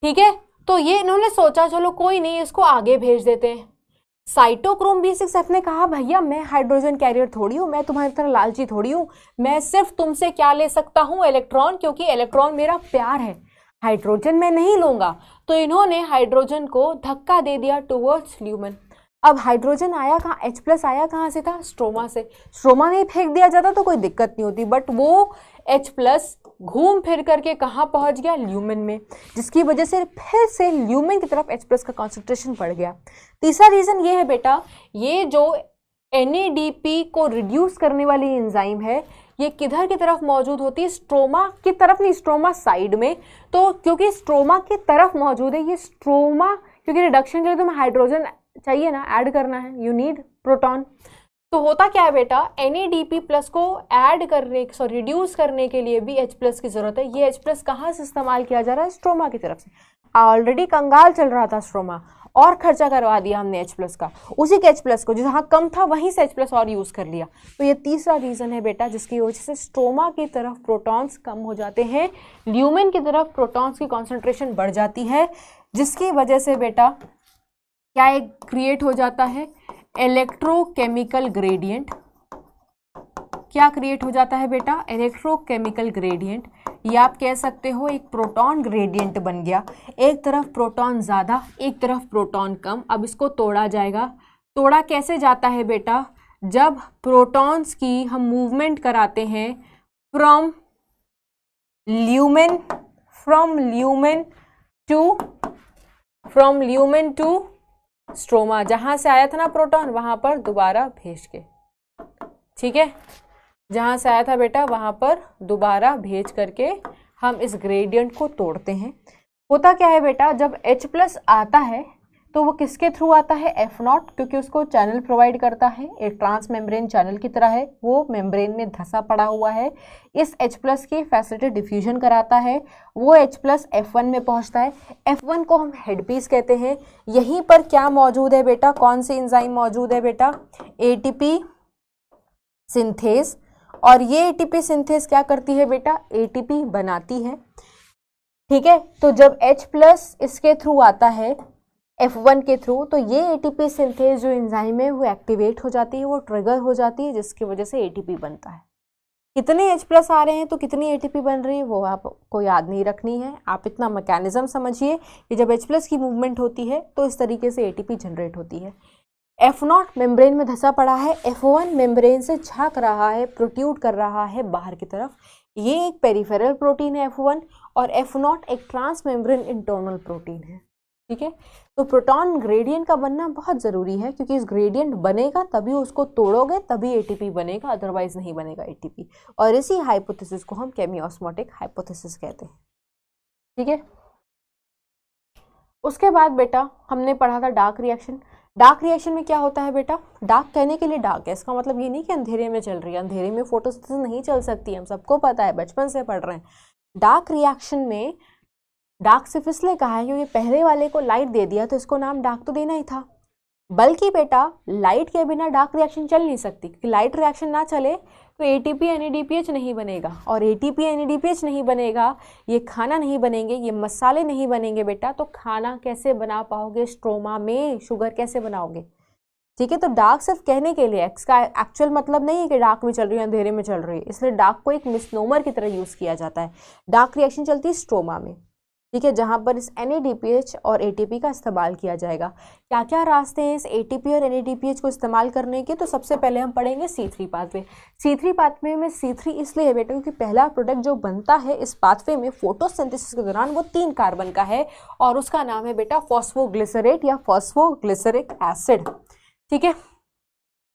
ठीक है, तो ये इन्होंने सोचा चलो कोई नहीं, इसको आगे भेज देते हैं। साइटोक्रोम B6F ने कहा भैया मैं हाइड्रोजन कैरियर थोड़ी हूँ, मैं तुम्हारी तरह लालची थोड़ी हूँ, मैं सिर्फ तुमसे क्या ले सकता हूँ, इलेक्ट्रॉन, क्योंकि इलेक्ट्रॉन मेरा प्यार है, हाइड्रोजन मैं नहीं लूंगा। तो इन्होंने हाइड्रोजन को धक्का दे दिया टुवर्ड्स ल्यूमेन। अब हाइड्रोजन आया कहाँ, H+ आया कहाँ से था, स्ट्रोमा से। स्ट्रोमा में फेंक दिया जाता तो कोई दिक्कत नहीं होती, बट वो H+ घूम फिर करके कहाँ पहुंच गया, ल्यूमेन में, जिसकी वजह से फिर से ल्यूमेन की तरफ H+ का कॉन्सेंट्रेशन बढ़ गया। तीसरा रीजन ये है बेटा, ये जो NADP को रिड्यूस करने वाली एंजाइम है, ये किधर की तरफ मौजूद होती है, स्ट्रोमा की तरफ नहीं, स्ट्रोमा साइड में। तो क्योंकि स्ट्रोमा की तरफ मौजूद है ये स्ट्रोमा, क्योंकि रिडक्शन के लिए तुम्हें हाइड्रोजन चाहिए ना, ऐड करना है, यू नीड प्रोटॉन। तो होता क्या है बेटा, NADP+ को ऐड करने, रिड्यूस करने के लिए भी H+ की जरूरत है। ये H+ कहाँ से इस्तेमाल किया जा रहा है, स्ट्रोमा की तरफ से। ऑलरेडी कंगाल चल रहा था स्ट्रोमा, और खर्चा करवा दिया हमने H+ का, उसी के H+ को जहाँ कम था वहीं से H+ और यूज कर लिया। तो ये तीसरा रीजन है बेटा, जिसकी वजह से स्ट्रोमा की तरफ प्रोटॉन्स कम हो जाते हैं, ल्यूमेन की तरफ प्रोटॉन्स की कॉन्सेंट्रेशन बढ़ जाती है, जिसकी वजह से बेटा क्या एक क्रिएट हो जाता है, इलेक्ट्रोकेमिकल ग्रेडियंट। क्या क्रिएट हो जाता है बेटा, इलेक्ट्रोकेमिकल ग्रेडियंट। ये आप कह सकते हो एक प्रोटॉन ग्रेडियंट बन गया, एक तरफ प्रोटॉन ज़्यादा, एक तरफ प्रोटॉन कम। अब इसको तोड़ा जाएगा। तोड़ा कैसे जाता है बेटा, जब प्रोटॉन्स की हम मूवमेंट कराते हैं फ्रॉम ल्यूमेन टू स्ट्रोमा, जहां से आया था ना प्रोटॉन वहां पर दोबारा भेज के, ठीक है, जहां से आया था बेटा वहां पर दोबारा भेज करके हम इस ग्रेडियंट को तोड़ते हैं। होता क्या है बेटा, जब H+ आता है तो वो किसके थ्रू आता है, F0, क्योंकि उसको चैनल प्रोवाइड करता है, एक ट्रांस मेम्ब्रेन चैनल की तरह है, वो मेम्ब्रेन में धंसा पड़ा हुआ है, इस H+ की फैसिलिटी डिफ्यूजन कराता है, वो H+ F1 में पहुंचता है। F1 को हम हेडपीस कहते हैं। यहीं पर क्या मौजूद है बेटा, कौन सी एंजाइम मौजूद है बेटा, ATP सिंथेज। और ये ATP सिंथेज क्या करती है बेटा, ATP बनाती है, ठीक है। तो जब H+ इसके थ्रू आता है F1 के थ्रू, तो ये ATP सिंथेज जो एंजाइम है वो एक्टिवेट हो जाती है, वो ट्रिगर हो जाती है, जिसकी वजह से ATP बनता है। कितने H+ आ रहे हैं तो कितनी ATP बन रही है वो आपको याद नहीं रखनी है, आप इतना मैकेनिज्म समझिए कि जब H+ की मूवमेंट होती है तो इस तरीके से ATP जनरेट होती है। F0 मेम्ब्रेन में धंसा पड़ा है, F1 मेम्ब्रेन से झांक रहा है, प्रोट्यूड कर रहा है बाहर की तरफ। ये एक पेरिफेरल प्रोटीन है F1, और F0 एक ट्रांस मेम्ब्रेन इंटरनल प्रोटीन है, ठीक है। तो प्रोटॉन ग्रेडियंट का बनना बहुत ज़रूरी है, क्योंकि इस ग्रेडियंट बनेगा तभी उसको तोड़ोगे तभी ATP बनेगा, अदरवाइज नहीं बनेगा ATP। और इसी हाइपोथेसिस को हम केमियोस्मोटिक हाइपोथेसिस कहते हैं, ठीक है। उसके बाद बेटा हमने पढ़ा था डार्क रिएक्शन। डार्क रिएक्शन में क्या होता है बेटा, डार्क कहने के लिए डार्क है, इसका मतलब ये नहीं कि अंधेरे में चल रही है, अंधेरे में फोटोसिंथेसिस नहीं चल सकती, हम सबको पता है, बचपन से पढ़ रहे हैं। डार्क रिएक्शन में डार्क सिर्फ इसलिए कहा है क्योंकि पहले वाले को लाइट दे दिया तो इसको नाम डार्क तो देना ही था, बल्कि बेटा लाइट के बिना डार्क रिएक्शन चल नहीं सकती, क्योंकि लाइट रिएक्शन ना चले तो ATP NADPH नहीं बनेगा, और ATP NADPH नहीं बनेगा, ये खाना नहीं बनेंगे, ये मसाले नहीं बनेंगे बेटा, तो खाना कैसे बना पाओगे, स्ट्रोमा में शुगर कैसे बनाओगे, ठीक है। तो डार्क सिर्फ कहने के लिए, इसका एक्चुअल मतलब नहीं है कि डार्क में चल रही है, अंधेरे में चल रही है, इसलिए डार्क को एक मिसनोमर की तरह यूज़ किया जाता है। डार्क रिएक्शन चलती है स्ट्रोमा में, ठीक है, जहाँ पर इस NADPH और ATP का इस्तेमाल किया जाएगा। क्या क्या रास्ते हैं इस ATP और NADPH को इस्तेमाल करने के, तो सबसे पहले हम पढ़ेंगे C3 पाथवे। C3 पाथवे में C3 इसलिए है बेटा क्योंकि पहला प्रोडक्ट जो बनता है इस पाथवे में फोटोसिंथेसिस के दौरान वो 3 कार्बन का है, और उसका नाम है बेटा फॉस्फोग्लिसरेट या फॉस्फोग्लिसरिक एसिड, ठीक है।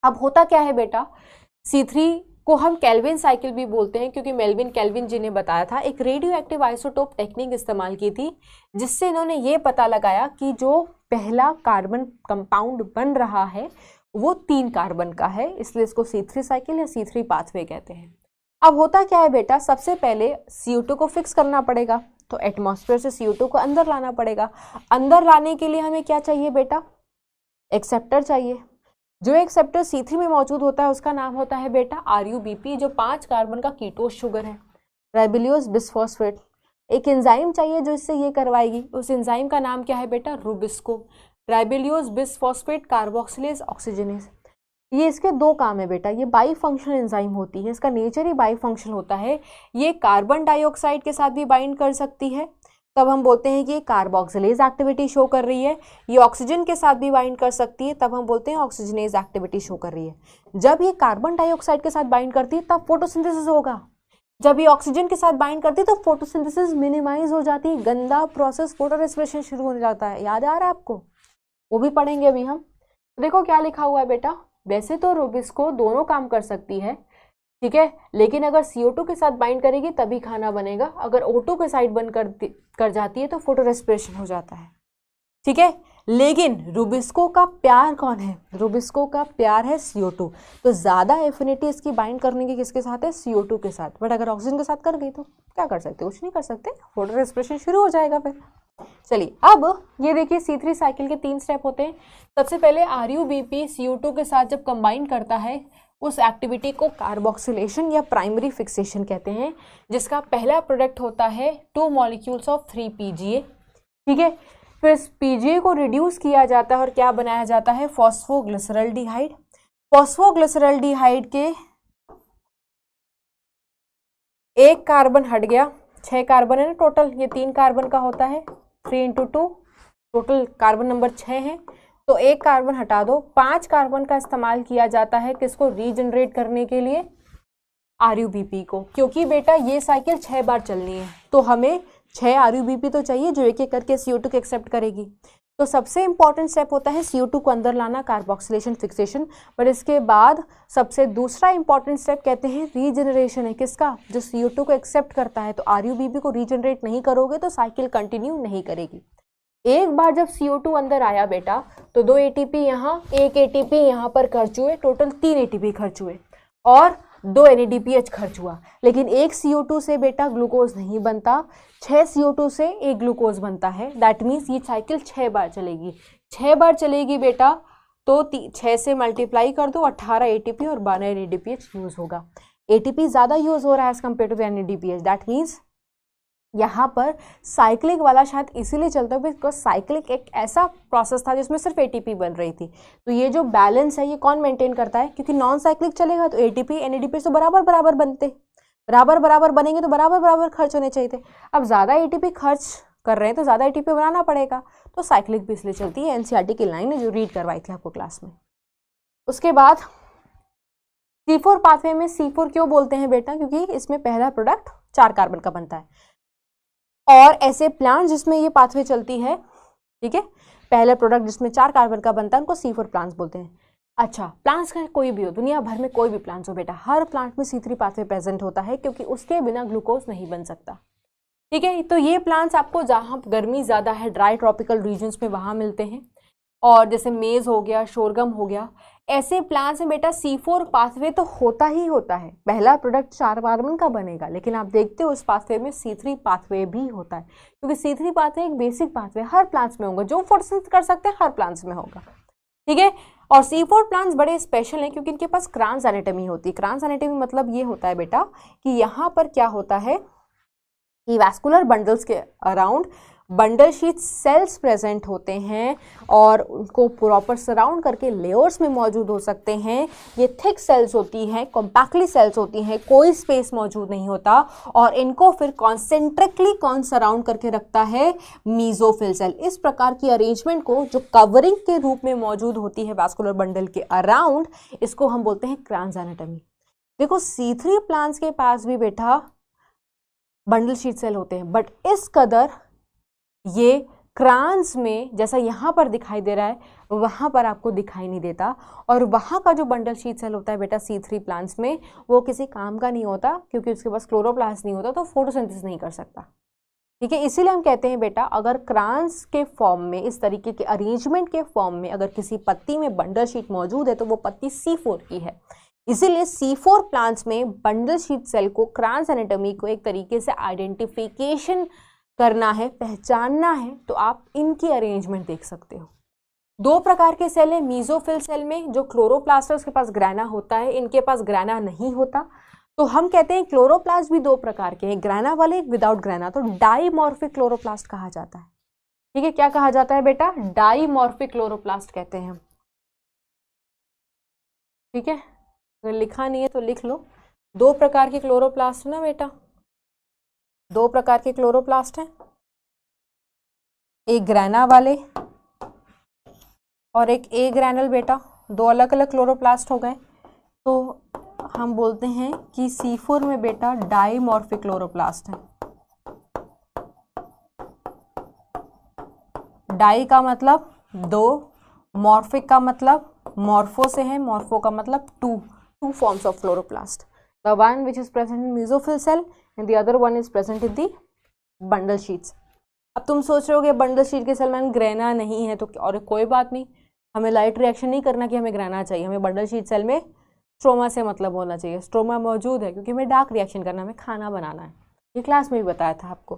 अब होता क्या है बेटा, C3 को हम केल्विन साइकिल भी बोलते हैं, क्योंकि मेल्विन केल्विन जी ने बताया था, एक रेडियो एक्टिव आइसोटोप टेक्निक इस्तेमाल की थी, जिससे इन्होंने ये पता लगाया कि जो पहला कार्बन कंपाउंड बन रहा है वो 3 कार्बन का है, इसलिए इसको C3 साइकिल या C3 पाथवे कहते हैं। अब होता क्या है बेटा, सबसे पहले CO2 को फिक्स करना पड़ेगा, तो एटमॉस्फेयर से CO2 को अंदर लाना पड़ेगा। अंदर लाने के लिए हमें क्या चाहिए बेटा, एक्सेप्टर चाहिए। जो एक्सेप्टर C3 में मौजूद होता है उसका नाम होता है बेटा RUBP, जो 5 कार्बन का कीटोस शुगर है, राइबोल्यूस बिसफॉस्फेट। एक एंजाइम चाहिए जो इससे ये करवाएगी। उस एंजाइम का नाम क्या है बेटा? Rubisco, ribulose bisphosphate carboxylase oxygenase. ये इसके दो काम है बेटा, ये बाई फंक्शनल एंजाइम होती है, इसका नेचर ही बाई फंक्शनल होता है। ये कार्बन डाइऑक्साइड के साथ भी बाइंड कर सकती है, तब हम बोलते हैं कि ये कार्बोक्सिलेज एक्टिविटी शो कर रही है। ये ऑक्सीजन के साथ भी बाइंड कर सकती है, तब हम बोलते हैं ऑक्सीजनेज एक्टिविटी शो कर रही है। जब ये कार्बन डाइऑक्साइड के साथ बाइंड करती है तब फोटोसिंथेसिस होगा, जब ये ऑक्सीजन के साथ बाइंड करती है तो फोटोसिंथेसिस मिनिमाइज हो जाती है, गंदा प्रोसेस फोटो रेस्पिरेशन शुरू हो जाता है। याद आ रहा है आपको? वो भी पढ़ेंगे अभी हम। देखो क्या लिखा हुआ है बेटा, वैसे तो रुबिस्को दोनों काम कर सकती है, ठीक है, लेकिन अगर CO2 के साथ बाइंड करेगी तभी खाना बनेगा, अगर O2 के साइड बंद कर जाती है तो फोटो रेस्पिरेशन हो जाता है, ठीक है। लेकिन रुबिस्को का प्यार कौन है? रुबिस्को का प्यार है CO2, तो ज़्यादा एफिनिटी इसकी बाइंड करने की किसके साथ है? CO2 के साथ। बट अगर ऑक्सीजन के साथ कर गई तो क्या कर सकते? कुछ नहीं कर सकते, फोटो रेस्पिरेशन शुरू हो जाएगा फिर। चलिए अब ये देखिए C3 साइकिल के 3 स्टेप होते हैं। सबसे पहले RuBp CO2 के साथ जब कंबाइन करता है उस एक्टिविटी को कार्बोक्सिलेशन या प्राइमरी फिक्सेशन कहते हैं, जिसका पहला प्रोडक्ट होता है 2 मॉलिक्यूल्स ऑफ 3PGA, ठीक है। फिर इस PGA को रिड्यूस किया जाता है और क्या बनाया जाता है? फॉस्फोग्लिसरल्डिहाइड। फॉस्फोग्लिसरल्डिहाइड के एक कार्बन हट गया, 6 कार्बन है ना टोटल, ये 3 कार्बन का होता है, 3 × 2 टोटल कार्बन नंबर 6 है, तो एक कार्बन हटा दो। 5 कार्बन का इस्तेमाल किया जाता है किसको? रीजनरेट करने के लिए RuBp को, क्योंकि बेटा ये साइकिल 6 बार चलनी है तो हमें 6 RuBp तो चाहिए जो एक एक करके CO2 को एक्सेप्ट करेगी। तो सबसे इंपॉर्टेंट स्टेप होता है CO2 को अंदर लाना, कार्बोक्सिलेशन फिक्सेशन। बट इसके बाद सबसे दूसरा इंपॉर्टेंट स्टेप कहते हैं रीजनरेशन है, किसका? जो CO2 को एक्सेप्ट करता है। तो RuBp को रीजनरेट नहीं करोगे तो साइकिल कंटिन्यू नहीं करेगी। एक बार जब CO2 अंदर आया बेटा तो 2 ATP यहाँ, 1 ATP यहाँ पर खर्च हुए, टोटल 3 ATP खर्च हुए और 2 NADPH खर्च हुआ। लेकिन एक CO2 से बेटा ग्लूकोज नहीं बनता, 6 CO2 से एक ग्लूकोज बनता है। दैट मीन्स ये साइकिल 6 बार चलेगी। 6 बार चलेगी बेटा तो 6 से मल्टीप्लाई कर दो, 18 ATP और 12 NADPH यूज होगा। ATP ज़्यादा यूज हो रहा है as compared to NADPH। That means यहाँ पर साइक्लिक वाला शायद इसीलिए चलता है बिकॉज साइक्लिक एक ऐसा प्रोसेस था जिसमें सिर्फ ATP बन रही थी। तो ये जो बैलेंस है ये कौन मेंटेन करता है? क्योंकि नॉन साइक्लिक चलेगा तो ATP NADPH तो बराबर बराबर बनते, बराबर बराबर बनेंगे तो बराबर बराबर खर्च होने चाहिए थे। अब ज़्यादा ATP खर्च कर रहे हैं तो ज़्यादा ATP बनाना पड़ेगा, तो साइक्लिक भी इसलिए चलती है। NCERT की लाइन है जो रीड करवाई थी आपको क्लास में। उसके बाद C4 पाथवे में C4 क्यों बोलते हैं बेटा? क्योंकि इसमें पहला प्रोडक्ट 4 कार्बन का बनता है और ऐसे प्लांट जिसमें ये पाथवे चलती है, ठीक है, पहले प्रोडक्ट जिसमें 4 कार्बन का बनता है उनको C4 प्लांट्स बोलते हैं। अच्छा, प्लांट्स का कोई भी हो, दुनिया भर में कोई भी प्लांट्स हो बेटा, हर प्लांट में C3 पाथवे प्रेजेंट होता है क्योंकि उसके बिना ग्लूकोज नहीं बन सकता, ठीक है। तो ये प्लांट्स आपको जहाँ गर्मी ज़्यादा है, ड्राई ट्रॉपिकल रीजन्स में वहाँ मिलते हैं, और जैसे मेज हो गया, शोरगम हो गया, ऐसे प्लांट्स में बेटा C4 पाथवे तो होता ही होता है। पहला प्रोडक्ट 4 कार्बन का बनेगा, लेकिन आप देखते हो इस पाथवे में C3 पाथवे भी होता है, क्योंकि C3 पाथवे एक बेसिक पाथवे हर प्लांट्स में होगा, जो फोटोसिंथेसिस कर सकते हैं हर प्लांट्स में होगा, ठीक है। और C4 प्लांट्स बड़े स्पेशल हैं क्योंकि इनके पास क्रांस एनाटॉमी होती है। क्रांस एनाटॉमी मतलब ये होता है बेटा कि यहाँ पर क्या होता है कि वैस्कुलर बंडल्स के around bundle sheath cells present होते हैं और उनको प्रॉपर सराउंड करके लेयर्स में मौजूद हो सकते हैं। ये थिक सेल्स होती हैं, कॉम्पैक्टली सेल्स होती हैं, कोई स्पेस मौजूद नहीं होता, और इनको फिर कॉन्सेंट्रिकली कौन सराउंड करके रखता है? Mesophyll cell. इस प्रकार की अरेंजमेंट को जो कवरिंग के रूप में मौजूद होती है वैस्कुलर बंडल के अराउंड, इसको हम बोलते हैं क्रांस एनाटॉमी। देखो C3 प्लांट्स के पास भी बेटा बंडल शीट सेल होते हैं, बट इस कदर ये क्रांस में जैसा यहाँ पर दिखाई दे रहा है वहाँ पर आपको दिखाई नहीं देता। और वहाँ का जो बंडल शीट सेल होता है बेटा C3 प्लांट्स में, वो किसी काम का नहीं होता क्योंकि उसके पास क्लोरोप्लास्ट नहीं होता, तो फोटोसिंथेसिस नहीं कर सकता, ठीक है। इसीलिए हम कहते हैं बेटा अगर क्रांस के फॉर्म में, इस तरीके के अरेंजमेंट के फॉर्म में अगर किसी पत्ती में बंडल शीट मौजूद है तो वो पत्ती C4 की है। इसीलिए C4 प्लांट्स में बंडल शीट सेल को, क्रांस एनाटॉमी को एक तरीके से आइडेंटिफिकेशन करना है, पहचानना है, तो आप इनकी अरेंजमेंट देख सकते हो। 2 प्रकार के सेल हैं। मीजोफिल सेल में जो क्लोरोप्लास्ट है उसके पास ग्रैना होता है, इनके पास ग्रैना नहीं होता। तो हम कहते हैं क्लोरोप्लास्ट भी दो प्रकार के हैं, ग्रेना वाले, एक विदाउट ग्रेना। तो डाईमॉर्फिक क्लोरोप्लास्ट कहा जाता है। ठीक है, क्या कहा जाता है बेटा? डाईमॉर्फिक क्लोरोप्लास्ट कहते हैं हम। ठीक है, अगर लिखा नहीं है तो लिख लो। दो प्रकार के क्लोरोप्लास्ट ना बेटा, दो प्रकार के क्लोरोप्लास्ट हैं, एक ग्रेना वाले और एक ए ग्रैनल बेटा, दो अलग अलग क्लोरोप्लास्ट हो गए। तो हम बोलते हैं कि C4 में बेटा डाईमॉर्फिक क्लोरोप्लास्ट है। डाई का मतलब दो, मॉर्फिक का मतलब मॉर्फो से है, मॉर्फो का मतलब two forms of chloroplast. The one which is present in mesophyll cell and the other one is present in the bundle sheaths. अब तुम सोच रहे हो कि बंडल शीट के सेल में ग्रेना नहीं है तो, और कोई बात नहीं, हमें लाइट रिएक्शन नहीं करना कि हमें ग्रेना चाहिए, हमें बंडल शीट सेल में स्ट्रोमा से मतलब होना चाहिए। स्ट्रोमा मौजूद है क्योंकि हमें डार्क रिएक्शन करना, हमें खाना बनाना है, ये क्लास में भी बताया था आपको।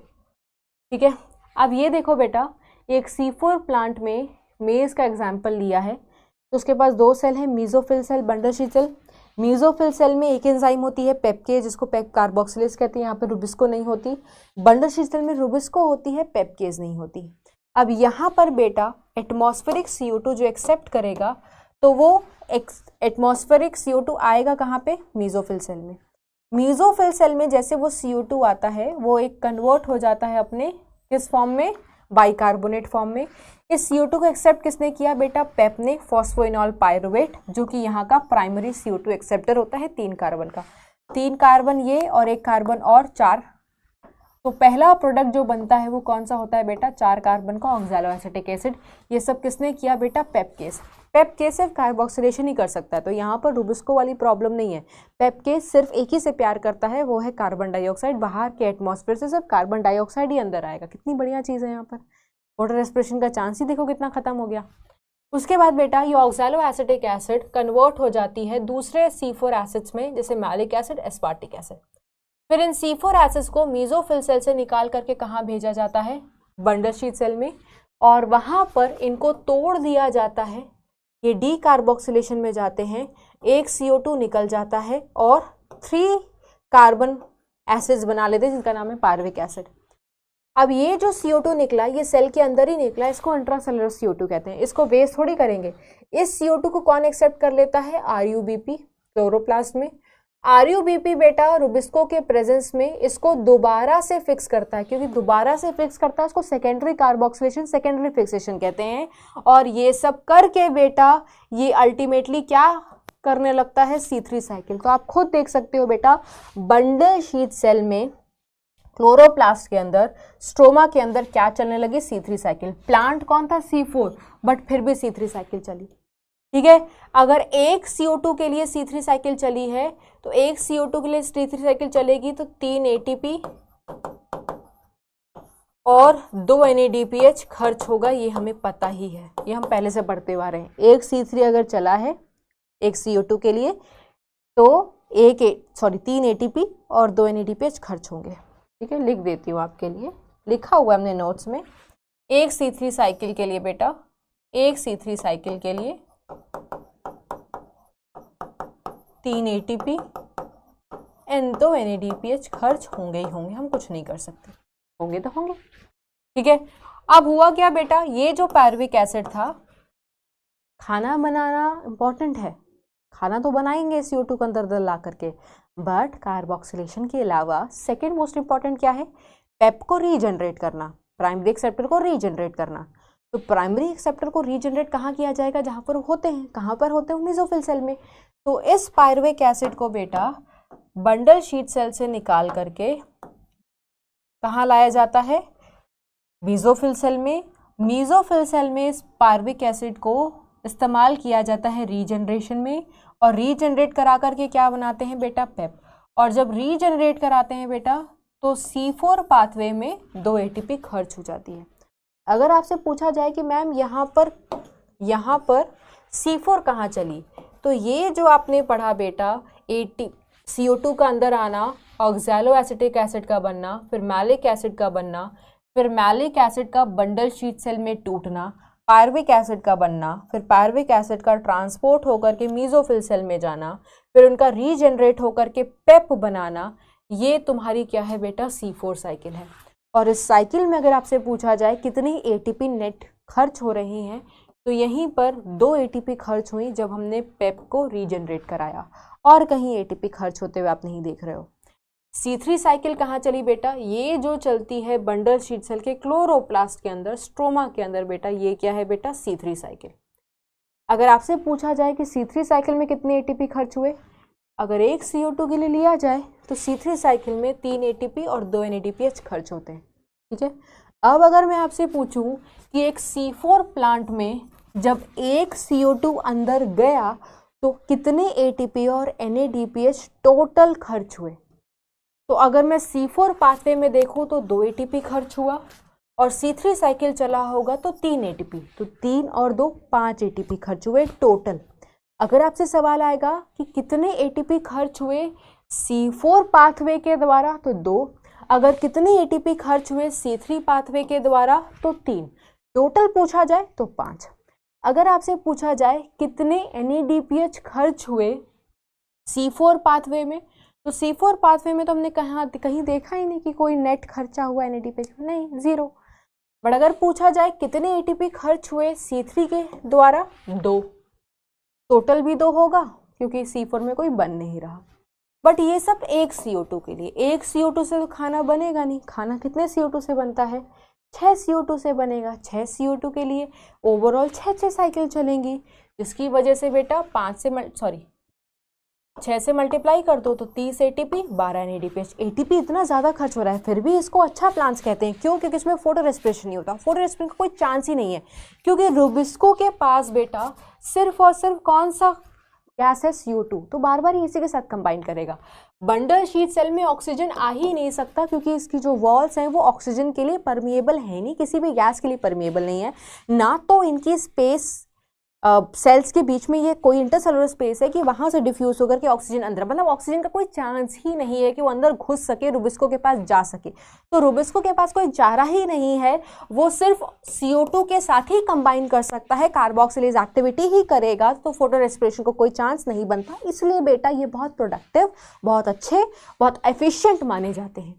ठीक है, अब ये देखो बेटा, एक C4 प्लांट में मेज का एग्जाम्पल लिया है। तो उसके पास दो सेल है, mesophyll cell, bundle sheath cell. Mesophyll cell में एक एंजाइम होती है पेप्केज, जिसको पेप कार्बोक्सिलेज कहते हैं, यहाँ पे रुबिस्को नहीं होती। बंडल शीट सेल में रुबिस्को होती है, पेप्केज नहीं होती। अब यहाँ पर बेटा एटमॉस्फेरिक CO2 जो एक्सेप्ट करेगा, तो वो एटमॉस्फेरिक CO2 आएगा कहाँ पे? मीजोफिल सेल में। मीजोफिल सेल में जैसे वो CO2 आता है, वो एक कन्वर्ट हो जाता है अपने किस फॉर्म में? बाइकार्बोनेट फॉर्म में। इस CO2 को एक्सेप्ट किसने किया बेटा? पेप ने, फॉस्फोइनॉल पायरुवेट, जो कि यहाँ का प्राइमरी CO2 एक्सेप्टर होता है 3 कार्बन का। 3 कार्बन ये और 1 कार्बन और 4। तो पहला प्रोडक्ट जो बनता है वो कौन सा होता है बेटा? 4 कार्बन का ऑक्सैलो एसिटिक एसिड। ये सब किसने किया बेटा? पेपकेस। पेपकेस सिर्फ कार्बोक्सिलेशन ही कर सकता है, तो यहाँ पर रुबिस्को वाली प्रॉब्लम नहीं है। पेपकेस सिर्फ एक ही से प्यार करता है, वो है कार्बन डाइऑक्साइड। बाहर के एटमॉस्फेयर से सिर्फ कार्बन डाइऑक्साइड ही अंदर आएगा। कितनी बढ़िया चीज़ है यहाँ पर। वाटर रेस्पिरेशन का चांस ही देखो कितना खत्म हो गया। उसके बाद बेटा ये ऑक्सैलो एसिटिक एसिड कन्वर्ट हो जाती है दूसरे C4 एसिड्स में, जैसे मैलिक एसिड, एस्पार्टिक एसिड। फिर इन C4 एसिड्स को मीजोफिल सेल से निकाल करके कहाँ भेजा जाता है? बंडल शीट सेल में, और वहाँ पर इनको तोड़ दिया जाता है। ये डीकार्बोक्सिलेशन में जाते हैं, एक CO2 निकल जाता है और 3 कार्बन एसिड्स बना लेते हैं, जिनका नाम है पायरुविक एसिड। अब ये जो CO2 निकला, ये सेल के अंदर ही निकला, इसको इंट्रासेलुलर CO2 कहते हैं। इसको वेस्ट थोड़ी करेंगे। इस CO2 को कौन एक्सेप्ट कर लेता है? RUBP क्लोरोप्लास्ट में। RUBP बेटा रुबिस्को के प्रेजेंस में इसको दोबारा से फिक्स करता है, क्योंकि दोबारा से फिक्स करता है, इसको सेकेंडरी कार्बोक्सिलेशन, सेकेंडरी फिक्सेशन कहते हैं। और ये सब करके बेटा ये अल्टीमेटली क्या करने लगता है? C3 cycle. तो आप खुद देख सकते हो बेटा, बंडल शीट सेल में क्लोरोप्लास्ट के अंदर, स्ट्रोमा के अंदर क्या चलने लगी? C3 cycle. प्लांट कौन था? C4, बट फिर भी C3 साइकिल चली। ठीक है, अगर एक CO2 के लिए C3 साइकिल चली है, तो एक CO2 के लिए C3 साइकिल चलेगी तो 3 ATP और 2 NADPH खर्च होगा। ये हमें पता ही है, ये हम पहले से पढ़ते हुए आ रहे हैं। एक C3 अगर चला है एक CO2 के लिए, तो 3 ATP और 2 NADPH खर्च होंगे। ठीक है, लिख देती हूँ आपके लिए, लिखा हुआ हमने नोट्स में। एक C3 साइकिल के लिए बेटा, एक C3 साइकिल के लिए 3 ATP एंड 2 NADPH खर्च होंगे ही होंगे, हम कुछ नहीं कर सकते, होंगे तो होंगे। ठीक है, अब हुआ क्या बेटा? ये जो पायरुविक एसिड था, खाना बनाना इंपॉर्टेंट है, खाना तो बनाएंगे CO2 को अंदर ला करके, बट कार्बोक्सिलेशन के अलावा सेकेंड मोस्ट इंपॉर्टेंट क्या है? पेप को रीजनरेट करना, प्राइमरी एक्सेप्टर को रीजनरेट करना। तो प्राइमरी एक्सेप्टर को रीजनरेट कहाँ किया जाएगा? जहाँ पर होते हैं। कहाँ पर होते हैं? मेसोफिल सेल में। तो इस पायरुविक एसिड को बेटा बंडल शीट सेल से निकाल करके कहाँ लाया जाता है? मेसोफिल सेल में। मेसोफिल सेल में इस पायरुविक एसिड को इस्तेमाल किया जाता है रीजनरेशन में, और रीजनरेट करा करके क्या बनाते हैं बेटा? पेप। और जब रीजनरेट कराते हैं बेटा, तो C4 पाथवे में 2 ATP खर्च हो जाती है। अगर आपसे पूछा जाए कि मैम यहाँ पर C4 कहाँ चली, तो ये जो आपने पढ़ा बेटा, CO2 का अंदर आना, ऑक्सैलो एसिटिक एसिड का बनना, फिर मैलिक एसिड का बनना, फिर मैलिक एसिड का बंडल शीट सेल में टूटना, पायरुविक एसिड का बनना, फिर पायरुविक एसिड का ट्रांसपोर्ट होकर के मीजोफिल सेल में जाना, फिर उनका रीजनरेट होकर के पेप बनाना, ये तुम्हारी क्या है बेटा, C4 साइकिल है। और इस साइकिल में अगर आपसे पूछा जाए कितनी एटीपी नेट खर्च हो रही हैं, तो यहीं पर 2 एटीपी खर्च हुई जब हमने पेप को रीजनरेट कराया, और कहीं एटीपी खर्च होते हुए आप नहीं देख रहे हो। C3 साइकिल कहाँ चली बेटा, ये जो चलती है बंडल शीट सेल के क्लोरोप्लास्ट के अंदर, स्ट्रोमा के अंदर बेटा, ये क्या है बेटा, C3 साइकिल। अगर आपसे पूछा जाए कि C3 साइकिल में कितने एटीपी खर्च हुए, अगर एक CO2 के लिए लिया जाए तो C3 साइकिल में 3 एटीपी और 2 NADPH खर्च होते हैं, ठीक है। अब अगर मैं आपसे पूछूं कि एक C4 प्लांट में जब एक CO2 अंदर गया तो कितने एटीपी और NADPH टोटल खर्च हुए, तो अगर मैं C4 पाथवे में देखूं तो 2 एटीपी खर्च हुआ, और C3 साइकिल चला होगा तो 3 एटीपी, तो 3 और 2 5 एटीपी खर्च हुए टोटल। अगर आपसे सवाल आएगा कि कितने एटीपी खर्च हुए C4 पाथवे के द्वारा, तो 2, अगर कितने एटीपी खर्च हुए C3 पाथवे के द्वारा, तो 3, टोटल पूछा जाए तो 5। अगर आपसे पूछा जाए कितने NADPH खर्च हुए C4 पाथवे में, तो C4 पाथवे में तो हमने कहीं देखा ही नहीं कि कोई नेट खर्चा हुआ NADPH, नहीं, 0। बट अगर पूछा जाए कितने एटीपी खर्च हुए C3 के द्वारा, 2, टोटल भी 2 होगा क्योंकि C4 में कोई बन नहीं रहा। बट ये सब एक CO2 के लिए, एक CO2 से तो खाना बनेगा नहीं, खाना कितने CO2 से बनता है, 6 CO2 से बनेगा, 6 CO2 के लिए ओवरऑल 6 साइकिल चलेंगी, जिसकी वजह से बेटा 6 से मल्टीप्लाई कर दो तो 30 एटीपी, 12 NADPH। एटीपी इतना ज़्यादा खर्च हो रहा है, फिर भी इसको अच्छा प्लांट्स कहते हैं, क्यों, क्योंकि इसमें फोटो रेस्पिरेशन नहीं होता, फोटो रेस्पिरेशन का कोई चांस ही नहीं है, क्योंकि रुबिस्को के पास बेटा सिर्फ और सिर्फ कौन सा गैस है, CO2, तो बार बार इसी के साथ कंबाइन करेगा। बंडल शीट सेल में ऑक्सीजन आ ही नहीं सकता, क्योंकि इसकी जो वॉल्स हैं वो ऑक्सीजन के लिए परमिएबल है नहीं, किसी भी गैस के लिए परमिएबल नहीं है, ना तो इनकी स्पेस सेल्स के बीच में ये कोई इंटरसेलुलर स्पेस है कि वहां से डिफ्यूज होकर के ऑक्सीजन अंदर, मतलब ऑक्सीजन का कोई चांस ही नहीं है कि वो अंदर घुस सके, रुबिस्को के पास जा सके। तो रुबिस्को के पास कोई चारा ही नहीं है, वो सिर्फ CO2 के साथ ही कंबाइन कर सकता है, कार्बोक्सिलेज एक्टिविटी ही करेगा, तो फोटो रेस्पिरेशन को कोई चांस नहीं बनता। इसलिए बेटा ये बहुत प्रोडक्टिव, बहुत अच्छे, बहुत एफिशिएंट माने जाते हैं,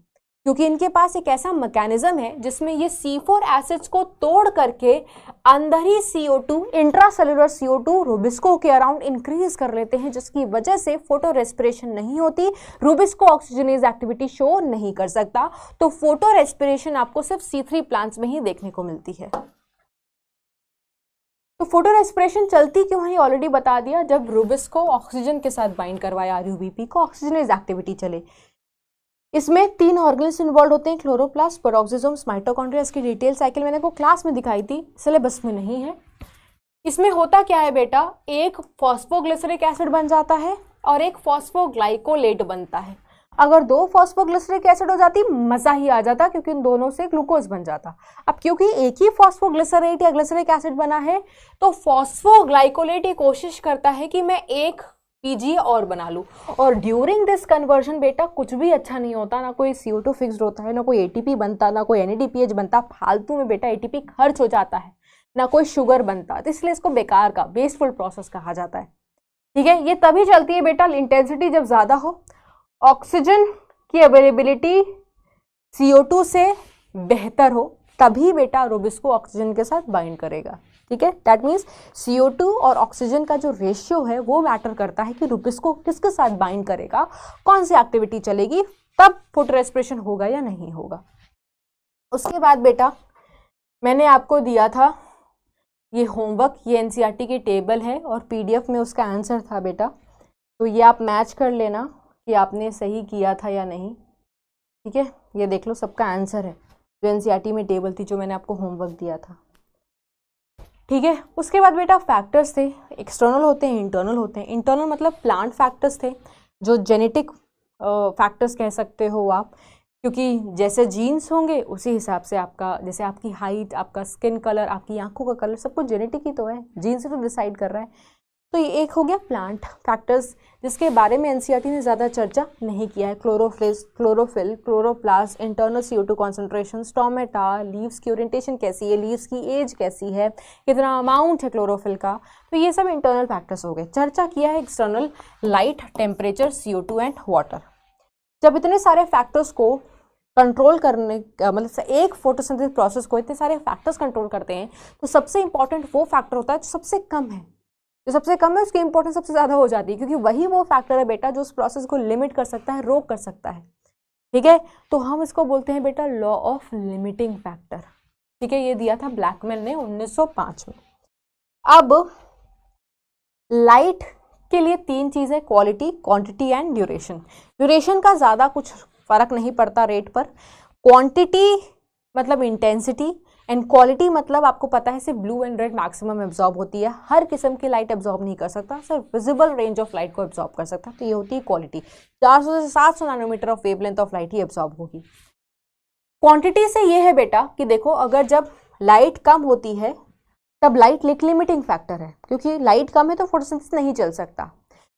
क्योंकि इनके पास एक ऐसा मैकेनिज्म है जिसमें ये C4 एसिड्स को तोड़ करके अंदर ही CO2, इंट्रासेलुलर CO2 रुबिस्को के अराउंड इंक्रीज कर लेते हैं, जिसकी वजह से फोटो रेस्पिरेशन नहीं होती, रुबिस्को ऑक्सीजनेज एक्टिविटी शो नहीं कर सकता। तो फोटो रेस्पिरेशन आपको सिर्फ C3 प्लांट्स में ही देखने को मिलती है। तो फोटो रेस्पिरेशन चलती क्यों है ऑलरेडी बता दिया, जब रुबिस्को ऑक्सीजन के साथ बाइंड करवाया RUBP को, ऑक्सीजनेज एक्टिविटी चले। इसमें 3 ऑर्गेनेल्स इन्वॉल्व होते हैं, क्लोरोप्लास्ट, पेरोक्सिसोम्स, माइटोकॉन्ड्रिया। इसकी डिटेल साइकिल मैंने को क्लास में दिखाई थी, सिलेबस में नहीं है। इसमें होता क्या है बेटा, एक फॉस्फोग्लिसरिक एसिड बन जाता है और एक फॉस्फोग्लाइकोलेट बनता है। अगर 2 फॉस्फोग्लिसरिक एसिड हो जाती मजा ही आ जाता, क्योंकि इन दोनों से ग्लूकोज बन जाता। अब क्योंकि एक ही फॉस्फोग्लिसरेट या ग्लिसरिक एसिड बना है, तो फॉस्फोग्लाइकोलेट ये कोशिश करता है कि मैं एक PG और बना लूँ, और ड्यूरिंग दिस कन्वर्जन बेटा कुछ भी अच्छा नहीं होता, ना कोई CO2 फिक्स्ड होता है, ना कोई ATP बनता, ना कोई NADPH बनता, फालतू में बेटा ATP खर्च हो जाता है, ना कोई शुगर बनता, तो इसलिए इसको बेकार का वेस्टफुल प्रोसेस कहा जाता है। ठीक है, ये तभी चलती है बेटा इंटेंसिटी जब ज़्यादा हो, ऑक्सीजन की अवेलेबिलिटी CO2 से बेहतर हो, तभी बेटा रुबिस्को ऑक्सीजन के साथ बाइंड करेगा। ठीक है, दैट मीन्स CO2 और ऑक्सीजन का जो रेशियो है वो मैटर करता है कि रुबिस्को किसके साथ बाइंड करेगा, कौन सी एक्टिविटी चलेगी, तब फोटो रेस्पिरेशन होगा या नहीं होगा। उसके बाद बेटा मैंने आपको दिया था ये होमवर्क, ये NCERT की टेबल है और PDF में उसका आंसर था बेटा, तो ये आप मैच कर लेना कि आपने सही किया था या नहीं। ठीक है, ये देख लो सबका आंसर है, जो NCERT में टेबल थी, जो मैंने आपको होमवर्क दिया था। ठीक है, उसके बाद बेटा फैक्टर्स थे, एक्सटर्नल होते हैं, इंटरनल होते हैं। इंटरनल मतलब प्लांट फैक्टर्स थे, जो जेनेटिक फैक्टर्स कह सकते हो आप, क्योंकि जैसे जीन्स होंगे उसी हिसाब से आपका, जैसे आपकी हाइट, आपका स्किन कलर, आपकी आंखों का कलर, सब कुछ जेनेटिक ही तो है, जीन से तो डिसाइड कर रहा है। तो ये एक हो गया प्लांट फैक्टर्स जिसके बारे में एनसीईआरटी ने ज़्यादा चर्चा नहीं किया है। Chlorophyll, chloroplast, internal CO2 concentration, stomata, leaves की ओरिएंटेशन कैसी है, लीव्स की एज कैसी है, कितना अमाउंट है क्लोरोफिल का, तो ये सब इंटरनल फैक्टर्स हो गए। चर्चा किया है external, light, temperature, CO2 and water. जब इतने सारे फैक्टर्स को कंट्रोल करने मतलब एक फोटोसिंथेसिस प्रोसेस को इतने सारे फैक्टर्स कंट्रोल करते हैं, तो सबसे इंपॉर्टेंट वो फैक्टर होता है जो सबसे कम है। जो सबसे कम है उसकी इंपॉर्टेंस सबसे ज़्यादा हो जाती है, क्योंकि वही वो फैक्टर है बेटा जो उस प्रोसेस को लिमिट कर सकता है, रोक कर सकता है। ठीक है, तो हम इसको बोलते हैं बेटा लॉ ऑफ लिमिटिंग फैक्टर। ठीक है, ये दिया था ब्लैकमैन ने 1905 में। अब लाइट के लिए 3 चीज़ें, quality, quantity and duration. Duration का ज़्यादा कुछ फर्क नहीं पड़ता रेट पर। क्वांटिटी मतलब इंटेंसिटी, एंड क्वालिटी मतलब आपको पता है सिर्फ blue and red maximum absorb होती है, हर किस्म की लाइट एब्जॉर्ब नहीं कर सकता, सिर्फ विजिबल रेंज ऑफ लाइट को एब्जॉर्ब कर सकता है, तो ये होती है क्वालिटी। 400 से 700 nanometre of wavelength of light ही एब्जॉर्ब होगी। क्वांटिटी से ये है बेटा कि देखो अगर जब लाइट कम होती है तब लाइट लिमिटिंग फैक्टर है, क्योंकि लाइट कम है तो फोटोसिंथेसिस नहीं चल सकता।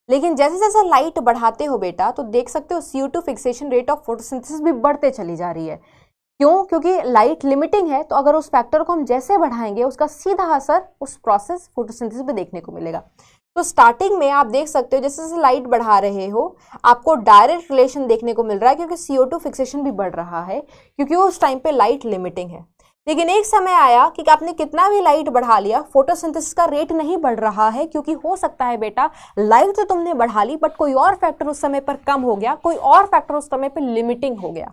लेकिन जैसे जैसे लाइट बढ़ाते हो बेटा तो देख सकते हो CO2 fixation rate of photosynthesis भी बढ़ते चली जा रही है। क्यों? क्योंकि लाइट लिमिटिंग है, तो अगर उस फैक्टर को हम जैसे बढ़ाएंगे उसका सीधा असर उस प्रोसेस फोटोसिंथेसिस पे देखने को मिलेगा। तो स्टार्टिंग में आप देख सकते हो जैसे जैसे लाइट बढ़ा रहे हो आपको डायरेक्ट रिलेशन देखने को मिल रहा है, क्योंकि CO2 फिक्सेशन भी बढ़ रहा है, क्योंकि उस टाइम पे लाइट लिमिटिंग है। लेकिन एक समय आया कि आपने कितना भी लाइट बढ़ा लिया, फोटोसिंथेसिस का रेट नहीं बढ़ रहा है, क्योंकि हो सकता है बेटा लाइट तो तुमने बढ़ा ली बट कोई और फैक्टर उस समय पर कम हो गया, कोई और फैक्टर उस समय पर लिमिटिंग हो गया।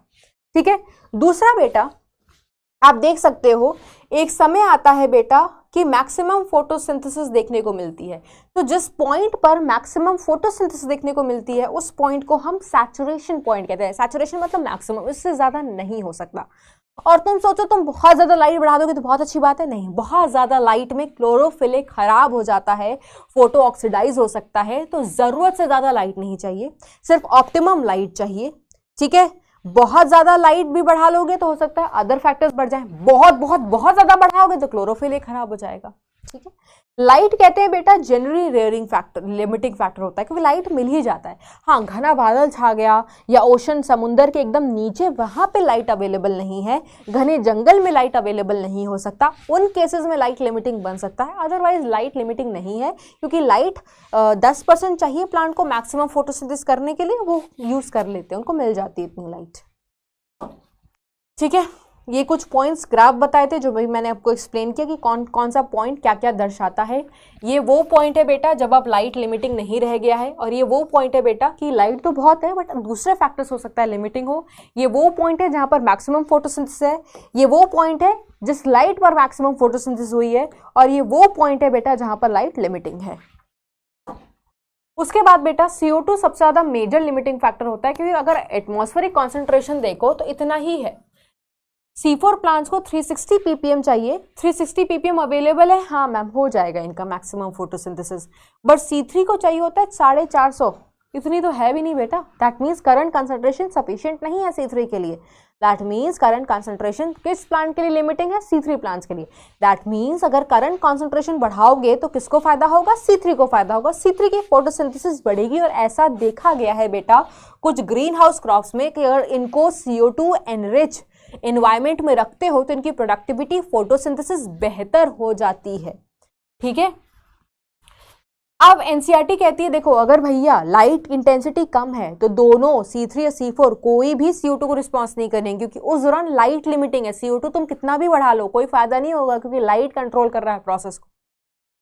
ठीक है, दूसरा बेटा आप देख सकते हो एक समय आता है बेटा कि मैक्सिमम फोटोसिंथेसिस देखने को मिलती है। तो जिस पॉइंट पर मैक्सिमम फोटोसिंथेसिस देखने को मिलती है उस पॉइंट को हम सैचुरेशन पॉइंट कहते हैं। सैचुरेशन मतलब मैक्सिमम, इससे ज्यादा नहीं हो सकता। और तुम सोचो तुम बहुत ज्यादा लाइट बढ़ा दोगे तो बहुत अच्छी बात है, नहीं, बहुत ज्यादा लाइट में क्लोरोफिल खराब हो जाता है, फोटो ऑक्सीडाइज हो सकता है, तो जरूरत से ज्यादा लाइट नहीं चाहिए, सिर्फ ऑप्टिमम लाइट चाहिए। ठीक है, बहुत ज्यादा लाइट भी बढ़ा लोगे तो हो सकता है अदर फैक्टर्स बढ़ जाएं, बहुत बहुत बहुत ज्यादा बढ़ाओगे तो क्लोरोफिल खराब हो जाएगा। ठीक है, लाइट कहते हैं बेटा generally rearing factor, limiting factor होता है, क्योंकि लाइट मिल ही जाता है। हाँ, घना बादल छा गया या ओशन समुंदर के एकदम नीचे वहां पे लाइट अवेलेबल नहीं है, घने जंगल में लाइट अवेलेबल नहीं हो सकता, उन केसेस में लाइट लिमिटिंग बन सकता है। अदरवाइज लाइट लिमिटिंग नहीं है, क्योंकि लाइट 10% चाहिए प्लांट को मैक्सिमम फोटोसिंथेसिस करने के लिए, वो यूज कर लेते हैं, उनको मिल जाती है इतनी लाइट। ठीक है, ये कुछ पॉइंट्स ग्राफ बताए थे जो भाई मैंने आपको एक्सप्लेन किया कि कौन कौन सा पॉइंट क्या क्या दर्शाता है। ये वो पॉइंट है बेटा जब आप लाइट लिमिटिंग नहीं रह गया है, और ये वो पॉइंट है बेटा कि लाइट तो बहुत है बट दूसरे फैक्टर्स हो सकता है लिमिटिंग हो। ये वो पॉइंट है जहां पर मैक्सिमम फोटोसिंथेसिस है, ये वो पॉइंट है जिस लाइट पर मैक्सिमम फोटोसिंथेसिस हुई है, और ये वो पॉइंट है बेटा जहां पर लाइट लिमिटिंग है। उसके बाद बेटा CO2 सबसे ज्यादा मेजर लिमिटिंग फैक्टर होता है, क्योंकि अगर एटमॉस्फेरिक कॉन्सेंट्रेशन देखो तो इतना ही है। C4 प्लांट्स को 360 ppm चाहिए, 360 ppm अवेलेबल है, हाँ मैम हो जाएगा इनका मैक्सिमम फोटोसिंथेसिस, बट C3 को चाहिए होता है 450, इतनी तो है भी नहीं बेटा। That means current concentration sufficient नहीं है C3 के लिए। दैट मीन्स करंट कंसंट्रेशन किस प्लांट के लिए लिमिटिंग है? C3 प्लांट्स के लिए। दैट मीन्स अगर करंट कंसंट्रेशन बढ़ाओगे तो किसको फायदा होगा? C3 को फायदा होगा, C3 की फोटोसिंथेसिस बढ़ेगी। और ऐसा देखा गया है बेटा कुछ ग्रीन हाउस क्रॉप्स में कि अगर इनको CO2 एनरिच एनवायरमेंट में रखते हो तो इनकी प्रोडक्टिविटी फोटोसिंथेसिस बेहतर हो जाती है। ठीक है, अब एनसीईआरटी कहती है देखो अगर भैया लाइट इंटेंसिटी कम है तो दोनों C3 या C4 कोई भी CO2 को रिस्पॉन्स नहीं करेंगे, क्योंकि उस दौरान लाइट लिमिटिंग है। CO2 तुम कितना भी बढ़ा लो कोई फायदा नहीं होगा, क्योंकि लाइट कंट्रोल कर रहा है प्रोसेस को।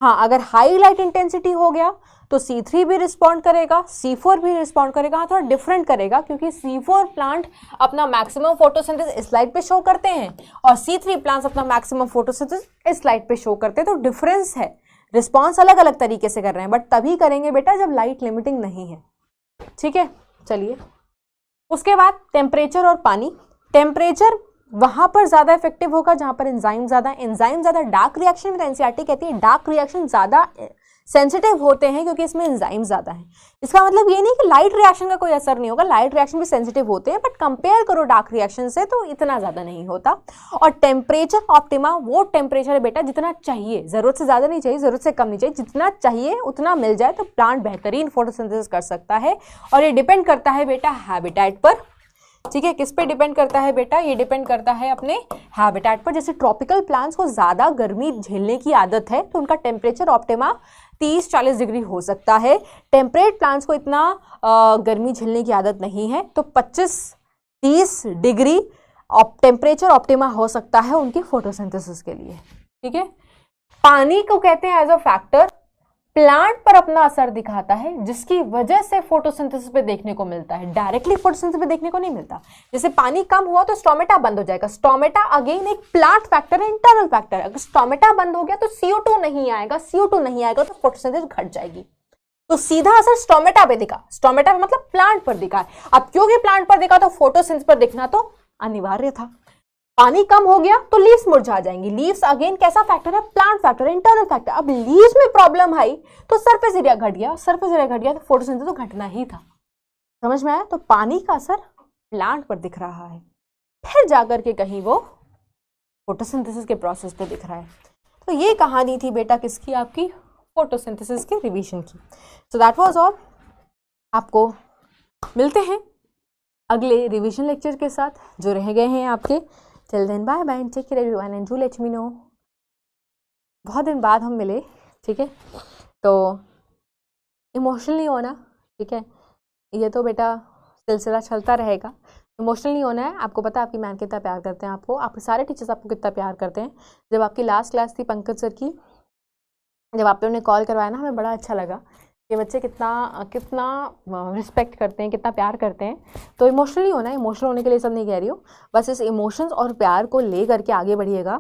हाँ, अगर हाई लाइट इंटेंसिटी हो गया तो C3 भी रिस्पॉन्ड करेगा, C4 भी रिस्पॉन्ड करेगा। हाँ, थोड़ा डिफरेंट करेगा, क्योंकि C4 प्लांट अपना मैक्सिमम फोटोसिंथेसिस इस स्लाइड पे शो करते हैं और C3 प्लांट्स अपना मैक्सिमम फोटोसिंथेसिस इस स्लाइड पे शो करते हैं। तो डिफरेंस है, रिस्पॉन्स अलग अलग तरीके से कर रहे हैं, बट तभी करेंगे बेटा जब लाइट लिमिटिंग नहीं है। ठीक है, चलिए उसके बाद टेम्परेचर और पानी। टेम्परेचर वहां पर ज्यादा इफेक्टिव होगा जहां पर एंजाइम ज्यादा। एंजाइम ज्यादा डार्क रिएक्शन में, तो एनसीईआरटी कहती है डार्क रिएक्शन ज्यादा सेंसिटिव होते हैं क्योंकि इसमें एंजाइम ज़्यादा है। इसका मतलब ये नहीं कि लाइट रिएक्शन का कोई असर नहीं होगा, लाइट रिएक्शन भी सेंसिटिव होते हैं, बट कंपेयर करो डार्क रिएक्शन से तो इतना ज़्यादा नहीं होता। और टेम्परेचर ऑप्टिमा वो टेम्परेचर है बेटा जितना चाहिए, ज़रूरत से ज़्यादा नहीं चाहिए, ज़रूरत से कम नहीं चाहिए, जितना चाहिए उतना मिल जाए तो प्लांट बेहतरीन फोटोसिंथेसिस कर सकता है। और ये डिपेंड करता है बेटा हैबिटेट पर, ठीक है। किस पे डिपेंड करता है बेटा, ये डिपेंड करता है अपने हैबिटेट पर। जैसे ट्रॉपिकल प्लांट्स को ज़्यादा गर्मी झेलने की आदत है तो उनका टेम्परेचर ऑप्टिमा 30-40 डिग्री हो सकता है। टेम्परेट प्लांट्स को इतना गर्मी झेलने की आदत नहीं है तो 25-30 डिग्री टेम्परेचर ऑप्टिमा हो सकता है उनके फोटोसिंथेसिस के लिए, ठीक है। पानी को कहते हैं एज अ फैक्टर प्लांट पर अपना असर दिखाता है जिसकी वजह से फोटोसिंथेसिस पे देखने को मिलता है, डायरेक्टली फोटोसिंथेसिस पे देखने को नहीं मिलता। जैसे पानी कम हुआ तो स्टोमेटा बंद हो जाएगा, स्टोमेटा अगेन एक प्लांट फैक्टर है, इंटरनल फैक्टर है। अगर स्टोमेटा बंद हो गया तो CO2 नहीं आएगा, CO2 नहीं आएगा तो फोटोसिंथेसिस घट जाएगी। तो सीधा असर स्टोमेटा पे दिखा, स्टोमेटा पे मतलब प्लांट पर दिखा है। अब क्योंकि प्लांट पर दिखा तो फोटोसिंथेसिस पर दिखना तो अनिवार्य था। पानी कम हो गया तो लीव्स मुरझा जाएंगी, लीव्स अगेन कैसा फैक्टर है, प्लांट फैक्टर है, इंटरनल फैक्टर। अब लीव्स में प्रॉब्लम आई तो सरफेस एरिया घट गया, सरफेस एरिया घट गया तो फोटोसिंथेसिस तो घटना ही था। समझ में आया? तो पानी का असर प्लांट पर दिख रहा है, फिर जाकर के कहीं वो फोटोसिंथेसिस के प्रोसेस पे दिख रहा है। तो ये कहानी थी बेटा किसकी, आपकी फोटोसिंथेसिस के रिवीजन की। So that was all. आपको मिलते हैं अगले रिवीजन लेक्चर के साथ जो रह गए हैं आपके। Till then, bye bye and take care everyone and do let me know। बहुत दिन बाद हम मिले, ठीक है। तो इमोशनल नहीं होना, ठीक है। ये तो बेटा सिलसिला चलता रहेगा। इमोशनल नहीं होना है। आपको पता है आपकी मैम कितना प्यार करते हैं आपको, आपके सारे टीचर्स आपको कितना प्यार करते हैं। जब आपकी लास्ट क्लास थी पंकज सर की, जब आप लोगों ने कॉल करवाया ना, हमें बड़ा अच्छा लगा कि बच्चे कितना रिस्पेक्ट करते हैं, कितना प्यार करते हैं। तो इमोशनल नहीं होना है। इमोशनल होने के लिए सब नहीं कह रही हूँ, बस इस इमोशंस और प्यार को ले करके आगे बढ़िएगा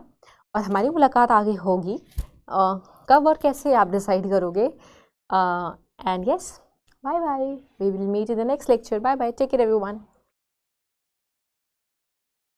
और हमारी मुलाकात आगे होगी। कब और कैसे आप डिसाइड करोगे। And yes, bye bye, we will meet in the next lecture. Bye bye, take care everyone.